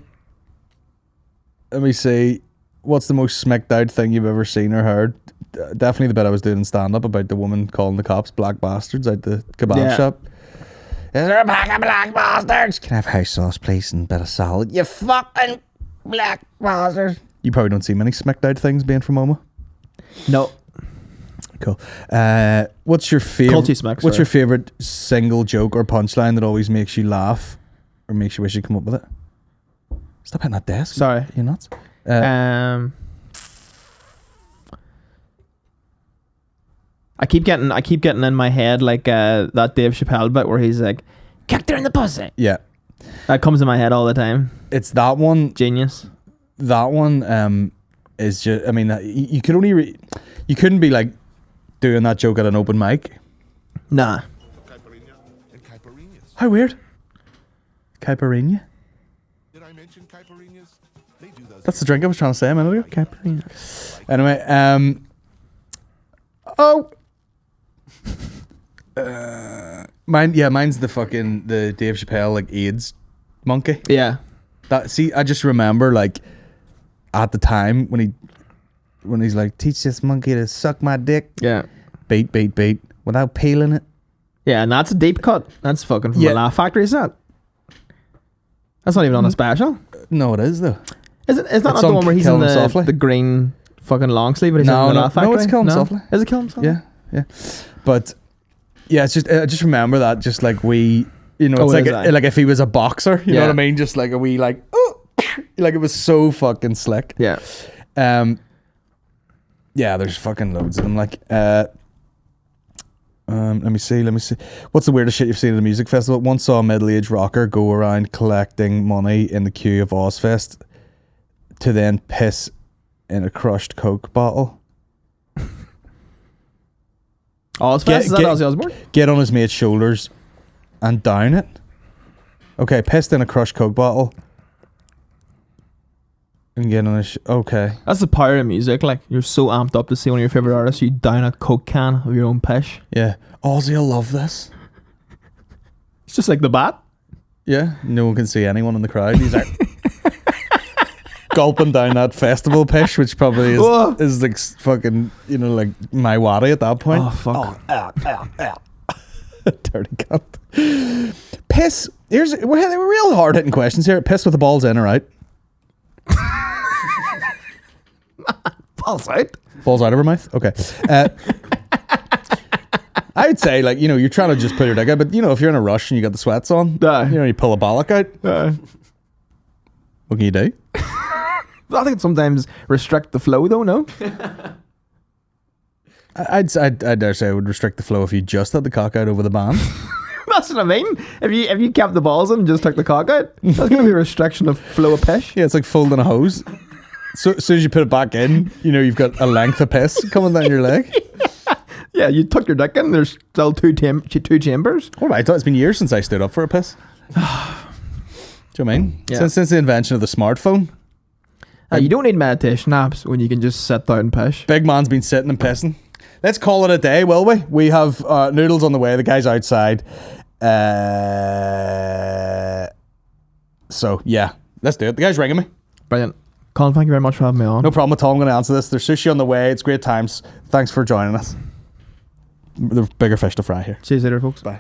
Let me see. What's the most smicked out thing you've ever seen or heard? Definitely the bit I was doing in stand-up about the woman calling the cops black bastards out the kebab shop. Is there a pack of black bastards? Can I have house sauce, please, and a bit of salad? You fucking black bastard. You probably don't see many smicked out things being from Oma. No. Cool. What's your favorite? What's your favorite single joke or punchline that always makes you laugh or makes you wish you'd come up with it? Stop hitting that desk. Sorry, you nuts. I keep getting in my head like that Dave Chappelle bit where he's like, kicked her in the pussy. Yeah. That comes in my head all the time. It's that one. Genius. That one is just, I mean, you could only you couldn't be like doing that joke at an open mic. Nah. How weird. Caipirinha? Did I mention caipirinhas? They do those. That's the drink I was trying to say a minute ago. Caipirinha. Anyway, mine's the Dave Chappelle like AIDS monkey. Yeah. I just remember like at the time when he's like, teach this monkey to suck my dick. Yeah. Beat without peeling it. Yeah, and that's a deep cut. That's fucking from the Laugh Factory, is that? That's not even on a special. No, it is though. Is it? Is that not the one where he's in the green fucking long sleeve? But he's in the Laugh Factory. No, it's Kill Him Softly. Is it Kill Him Softly? Yeah. But yeah, it's just I just remember that just like we, you know, it's like if he was a boxer, you know what I mean? Just like a wee like, oh, like it was so fucking slick. Yeah. Yeah, there's fucking loads of them. Like, let me see. What's the weirdest shit you've seen at a music festival? Once saw a middle-aged rocker go around collecting money in the queue of Ozfest to then piss in a crushed Coke bottle. Ozfest? Is that Ozzy Osbourne? Get on his mate's shoulders and down it. Okay, pissed in a crushed Coke bottle. And get on his... Okay. That's the power of music. Like, you're so amped up to see one of your favourite artists, you down a Coke can of your own pish. Yeah. Ozzy will love this. It's just like the bat. Yeah. No one can see anyone in the crowd. He's like... gulping down that festival pish, which probably is like fucking, you know, like my waddy at that point. Oh, fuck. Dirty cunt. Piss. We're real hard-hitting questions here. Piss with the balls in or out? Balls out? Balls out of her mouth? Okay. I'd say, like, you know, you're trying to just pull your dick out, but, you know, if you're in a rush and you got the sweats on, you know, you pull a bollock out. What can you do? I think sometimes restrict the flow, though, no? I'd dare say I would restrict the flow if you just had the cock out over the band. That's what I mean. If you kept the balls in and just took the cock out, that's going to be a restriction of flow of piss. Yeah, it's like folding a hose. So as soon as you put it back in, you've got a length of piss coming down your leg. Yeah, you tuck your dick in. There's still two chambers. All right, it's been years since I stood up for a piss. Do you know what I mean? Yeah. Since the invention of the smartphone. You don't need meditation apps when you can just sit down and piss. Big man's been sitting and pissing. Let's call it a day, will we? We have noodles on the way. The guy's outside. So, yeah. Let's do it. The guy's ringing me. Brilliant. Colin, thank you very much for having me on. No problem at all. I'm going to answer this. There's sushi on the way. It's great times. Thanks for joining us. There's bigger fish to fry here. See you later, folks. Bye.